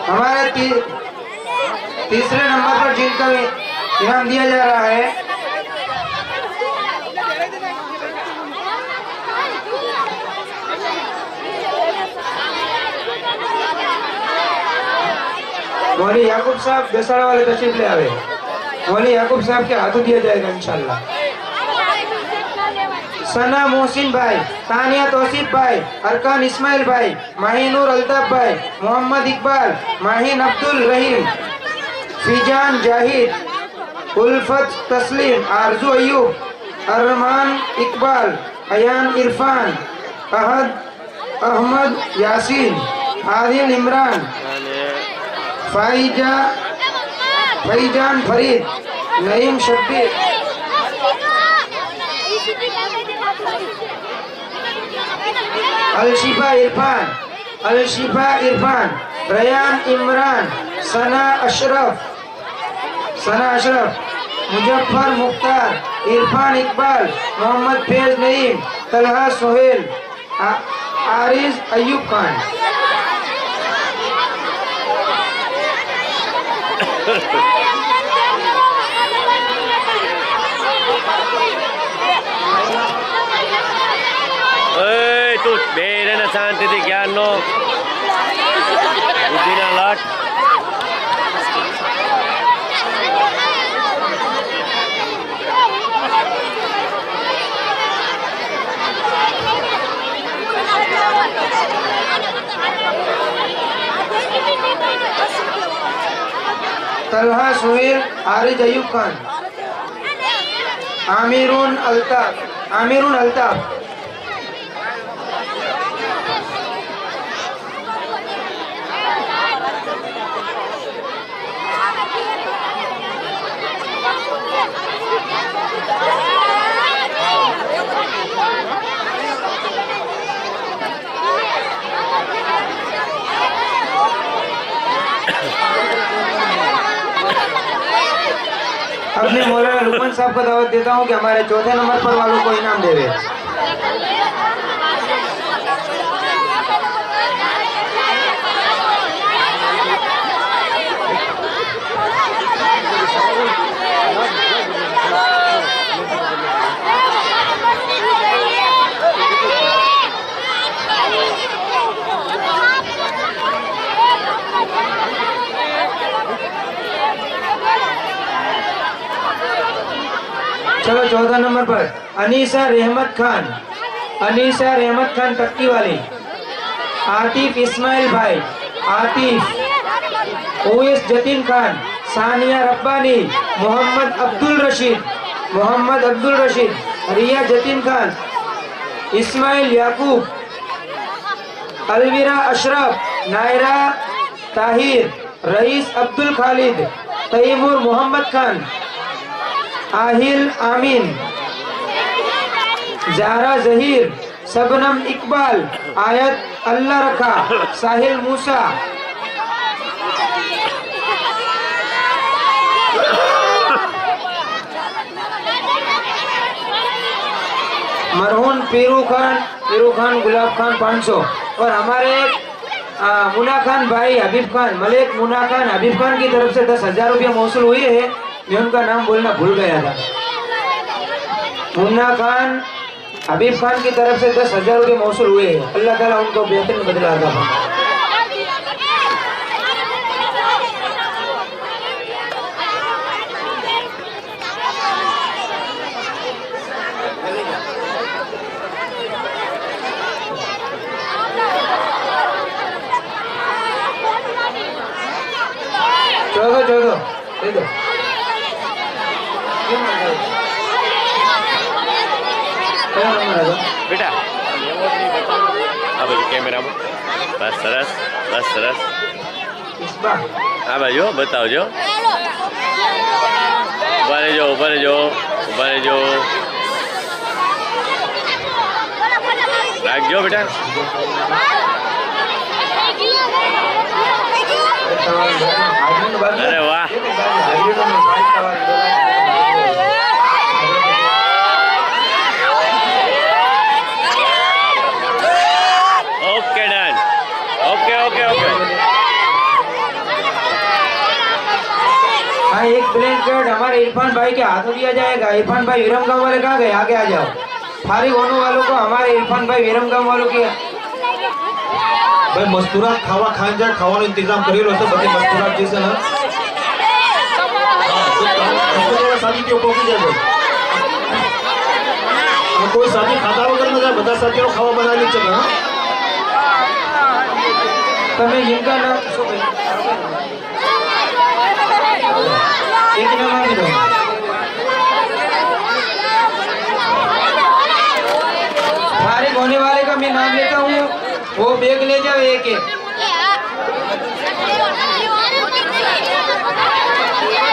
हमारे तीसरे नंबर पर जिनका इनाम दिया जा रहा है मौलवी याकूब साहब बेसाड़ा वाले तशरीफ ले आवे। मौलवी याकूब साहब के हाथों दिया जाएगा इंशाल्लाह। सना मोहसिन भाई, तानिया तौसीफ भाई, अरकान इस्माइल भाई, माहिनूर अल्ताफ भाई, मोहम्मद इकबाल, माहिन अब्दुल रहीम, फिजान जाहिद, उल्फत तस्लीम, आरजू अयूब, अरमान इकबाल, अयान इरफान, अहमद यासीन, आदिल इमरान, फैजान फरीद, नईम शब्बीर, अलशिफा इरफान, अलशिफा इरफान, रयान इमरान, सना अशरफ, मुजफ्फर मुख्तार, इरफान इकबाल, मोहम्मद फैज नईम, तलहा सोहेल, आरिज अयूब खान। તું બે રે ને શાંતિથી જ્ઞાન નો બુદ્ધિના લાટ. तलहा सोहेल, आरिज अयूब खान, आमिरुन अल्ताफ, अपने मौलाना लुकमान साहब को दावत देता हूं कि हमारे चौथे नंबर पर वालों को इनाम देवे। चलो चौथा नंबर पर अनीसा रहमत खान टक्की वाली, आतिफ इस्माइल भाई, आतिफ, ओएस जतीन खान, सानिया रब्बानी, मोहम्मद अब्दुल रशीद, रिया जतीन खान, इस्माइल याकूब, अलविरा अशरफ, नायरा ताहिर, रईस अब्दुल खालिद, तैमूर मोहम्मद खान, आहिल आमीन, जारा जहीर, सबनम इकबाल, आयत अल्लाह रखा, साहिल मूसा, मरहून पीरू खान गुलाब खान 500 और हमारे मुना खान भाई हबीब खान, मलिक मुना खान हबीब खान की तरफ से 10,000 रुपया मौसूल हुई है। मैं उनका नाम बोलना भूल गया था। मुन्ना खान हबीब खान की तरफ से 10,000 रुपये मौसूल हुए हैं। अल्लाह ताला उनको बेहतरीन बदला अता फरमाए। चौदह दे दो। बेटा आ बाजू કેમેરામાં બસ સરસ આ બાજુ બતાવજો ઉભા રહેજો રાખજો બેટા અરે વાહ ओके डन ओके हाँ एक ब्लैंकेट हमारे इरफान भाई के हाथों दिया जाएगा। इरफान भाई विरमगांव वाले कहाँ गए? आगे आ जाओ। फारिग होने वालों को हमारे इरफान भाई विरमगांव वालों की भाई मस्तूरा खावा खान जा खावा इंतजाम करेलो तो बते मस्तूरा जैसे ना शादी के ऊपर की जाए कोई शादी खाता वगैरह ना जाए बता साथियों खावा बना ली चला તમે ઇનકા નામ શું કહે એક નામ આપી દો। फारिग होने वाले का मैं नाम लेता हूँ, वो बैग ले जाओ एक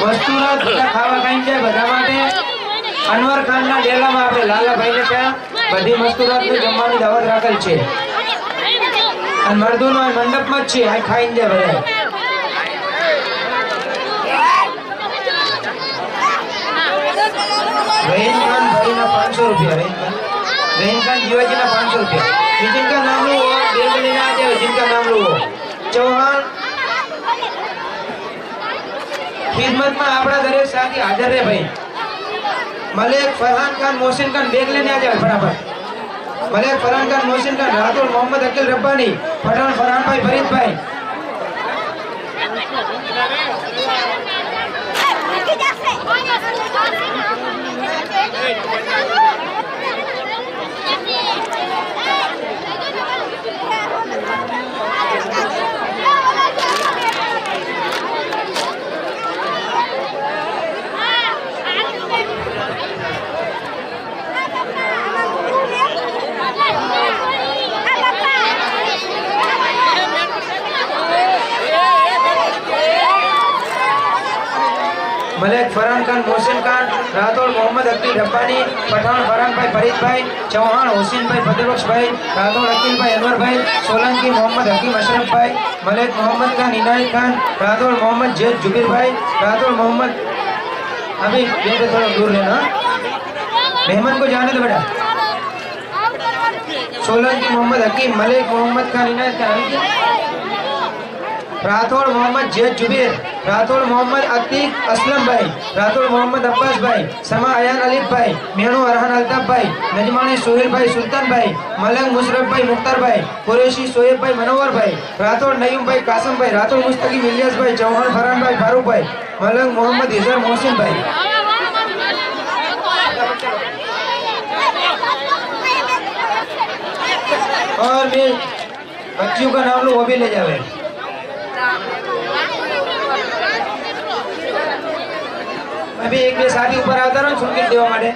मस्तूरा खावा खाई जाए બધા માટે અનવર ખાનના ડેલામાં આપણે લાલાભાઈને ત્યાં બધી મસ્તુરાતની જમવાની દાવત રાખેલ છે। અને મર્દોનો આ મંડપમાં જ છે, આ ખાઈને જાય બધા. रहीम खान भाई ना 500 रुपया. रहीम खान जीवाजी ना 500 रुपया. ये जिनका नाम लो वो बेल लेने आ जाओ, जिनका नाम लो वो. चौहान खिदमत में आपड़ा दरेक साथी हाजिर रहे भाई. मलिक फरहान खान मोहसिन खान बेग लेने आ जाओ बराबर. मलिक फरहान खान मोहसिन खान रातुल मोहम्मद अकील रब्बानी पठान फरहान भाई फरीद भाई. मलिक फरहान खान मोहसिन खान राठौड़ मोहम्मद अकील रब्बानी पठान फरहान भाई फरीद भाई चौहान हुसैन भाई फतेबख्श भाई राठौड़ अकील भाई अनवर भाई सोलंकी मोहम्मद हकीम अशरफ भाई मलिक मोहम्मद खान इनायत खान राठौड़ मोहम्मद जैद जुबीर भाई राठौड़ मोहम्मद. अभी बेटे थोड़ा दूर लेना, मेहमान को जाने दो बेटा. सोलंकी मोहम्मद हकीम मलिक मोहम्मद खान इनायत खान राठौड़ मोहम्मद जैद जुबीर राठौड़ मोहम्मद अतीक असलम भाई राठौड़ मोहम्मद अब्बास भाई समा अयान अलीफ भाई मेहनू अरहान अल्ताफ भाई नजमानी सोहेल भाई सुल्तान भाई मलंग मुशरफ भाई मुख्तार भाई कुरैशी सोहेब भाई मनोवर भाई राठौड़ नईम भाई कासम भाई राठौड़ मुस्तकीम इलियास भाई चौहान फरहान भाई फारूक भाई मलंग मोहम्मद इजहर मोहसिन भाई. और भी बच्चियों का नाम लो, वो भी ले जावे. अभी एक भी साथी ऊपर आता रहा सुन के देवा माटे.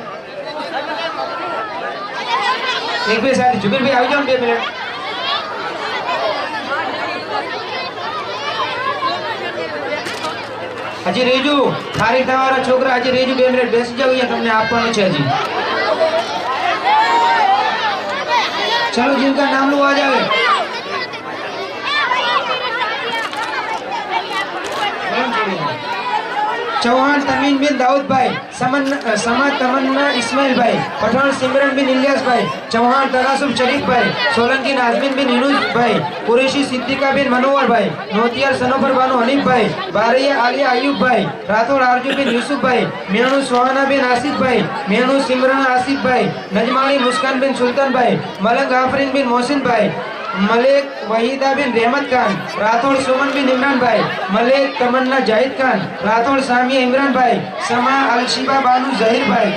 एक भी साथी जुबीर भाई આવી જાઓ 2 મિનિટ. હજી રેજુ ખારી તમારા છોકરા હજી રેજુ 2 મિનિટ બેસી જાવ, અહીંયા તમને આપવાનું છે હજી. चलो जिनका नाम लो आ जावे. चौहान तमीन बिन दाऊद भाई समा तमन्ना इस्माइल भाई पठान सिमरन बिन इलियास भाई चौहान तनासुब शरीफ भाई सोलंकी नाजमीन बिन इनुज भाई कुरैशी सिद्दीका बिन मनोवर भाई नोतियार सनोफर बानो हनीफ भाई बारैया आलिया अयूब भाई राठौड़ आरजू बिन यूसुफ भाई मेनू सुहाना बिन आसिफ भाई मेनू सिमरन आसिफ भाई नजमानी मुस्कान बिन सुल्तान भाई मलंग आफरीन बिन मोहसिन भाई मलिक वहीदा बिन रहमत खान राठौड़ सुमन बिन इमरान भाई मलिक तमन्ना जाहिद खान राठौड़ सामिया इमरान भाई समा अलशिबा बानू जहीर भाई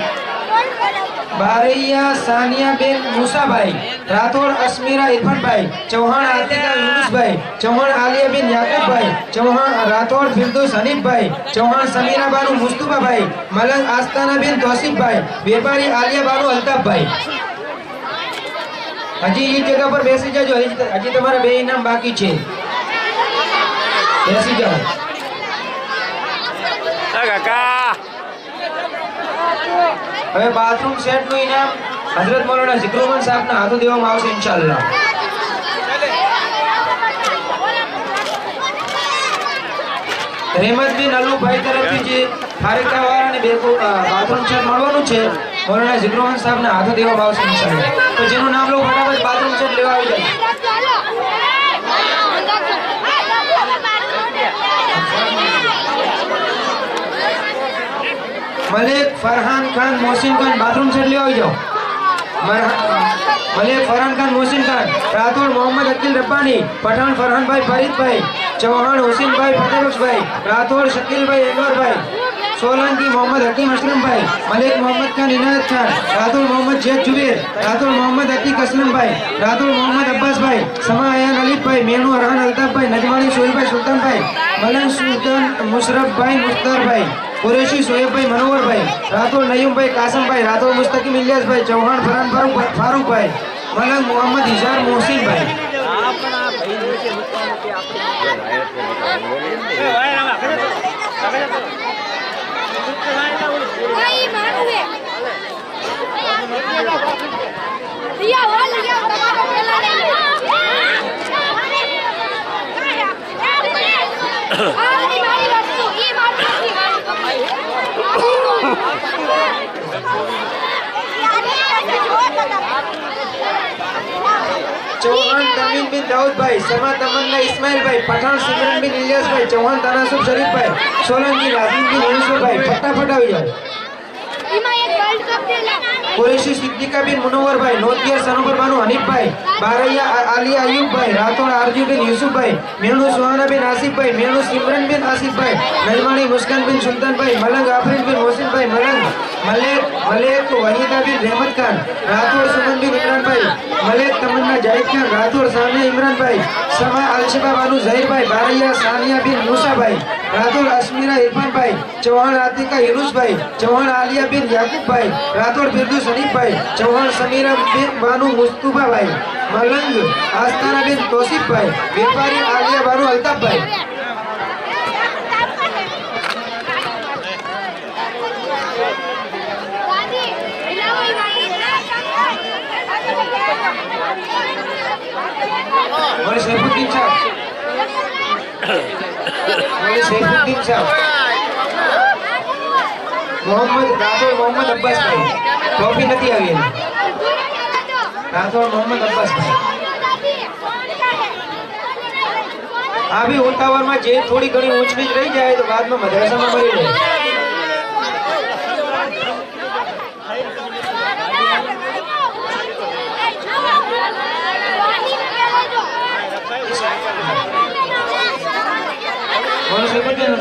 बारैया सानिया बिन मूसा भाई राठौड़ अस्मीरा इरफान भाई चौहान आतिका यूनुस भाई चौहान आलिया बिन याकूब भाई चौहान राठौड़ फिरदौस हनीफ भाई चौहान समीरा बानू मुस्तफा भाई मलंग आस्ताना बिन तौसीफ भाई व्यापारी आलिया बानू अल्ताफ भाई. हजी ये जगह पर बेसी जाओ, हजी तुम्हारा 2 इनाम बाकी छे. बेसी जाओ. काका હવે બાથરૂમ સેટ નું ઇનામ હજરત મૌલાના ઝિકરુમન સાહેબ ના હાથો દેવામાં આવશે ઇન્શાઅલ્લાહ. રહેમત બિન અલ્લુ ભાઈ તરફથી જે ખારેકા વાળાને બાથરૂમ સેટ મળવાનું છે મૌલાના ઝિકરુમન સાહેબ ના હાથો દેવામાં આવશે ઇન્શાઅલ્લાહ. તો જેનું નામ લો ફટાફટ બાથરૂમ સેટ લેવા આવી જાય. मलिक फरहान खान मोहसिन खान बाथरूम सेट ले जाओ. मलिक फरहान खान मोहसिन खान राठौड़ मोहम्मद अकील रब्बानी पठान फरहान भाई फरीद भाई चौहान हुसैन भाई फतेबख्श भाई राठौड़ शकील भाई अनवर भाई सोलंकी मोहम्मद हकीम अशरफ भाई मलिक मोहम्मद खान इनायत खान राठौड़ मोहम्मद जैद जुबीर राठौड़ मोहम्मद अतीक असलम भाई राठौड़ मोहम्मद अब्बास भाई समा अयान अलीफ भाई मेनू अरहान अल्ताफ भाई नजमानी सोहेल भाई सुल्तान भाई मलंग सुल्तान मुशरफ भाई मुख्तार भाई कुरैशी सोहेब भाई मनोवर भाई राठौड़ नईम भाई कासम भाई राठौड़ मुस्तकीम इलियास भाई चौहान फरहान फारूक भाई मलंग मोहम्मद इजहर मोहसिन भाई. चौहान तमीम बिन दाऊद भाई, समा तमन्ना इस्माइल भाई, पठान सिमरन बिन इलियास भाई, चौहान तानासुब शरीफ भाई, सोलंकी नाज़ीम बिन यूसुफ भाई, फटाफट हो जाए। कुरैशी सिद्दीका बिन मुनव्वर भाई, नोतिया सनोबर बानु हनीफ भाई, बारैया आलिया अयूब भाई, राठौड़ आरजू बिन यूसुफ भाई, मेनू सुहाना बिन आसिफ भाई, मेनू सिमरन बिन आसिफ भाई, नजमानी मुस्कान बिन सुल्तान भाई, मलंग आफरीन बिन मोहसिन भाई, मलंग मलेक वहीदा बिन रहमत खान, राठौड़ सुमन बिन इमरान भाई, मलेक तमन्ना जाहिद खान, राठौड़ सामिया इमरान भाई, समा अलशिबा बानु जहीर भाई, बारैया सानिया बिन मूसा भाई, राठौड़ अश्मीरा इरफान भाई, चौहान आतिका यूनुस भाई, चौहान आलिया बिन याकूब भाई, राठौड़ फिरदौस हनीफ भाई, चौहान समीरा बिन बानु मुस्तफा भाई, मलंग आस्ताना बिन तौसीफ भाई, व्यापारी आलिया बानु अल्ताफ भाई। बोले सैफुद्दीन साहब, बोले सैफुद्दीन साहब, मोहम्मद अब्बास भाई, ट्रॉफी नहीं आ गई, राठौड़ मोहम्मद अब्बास भाई। अभी उतावर में जे थोड़ी घनी ऊंच नीच रही जाए तो बाद में मदरसा में मरी जाए। बोलो सैफुद्दीन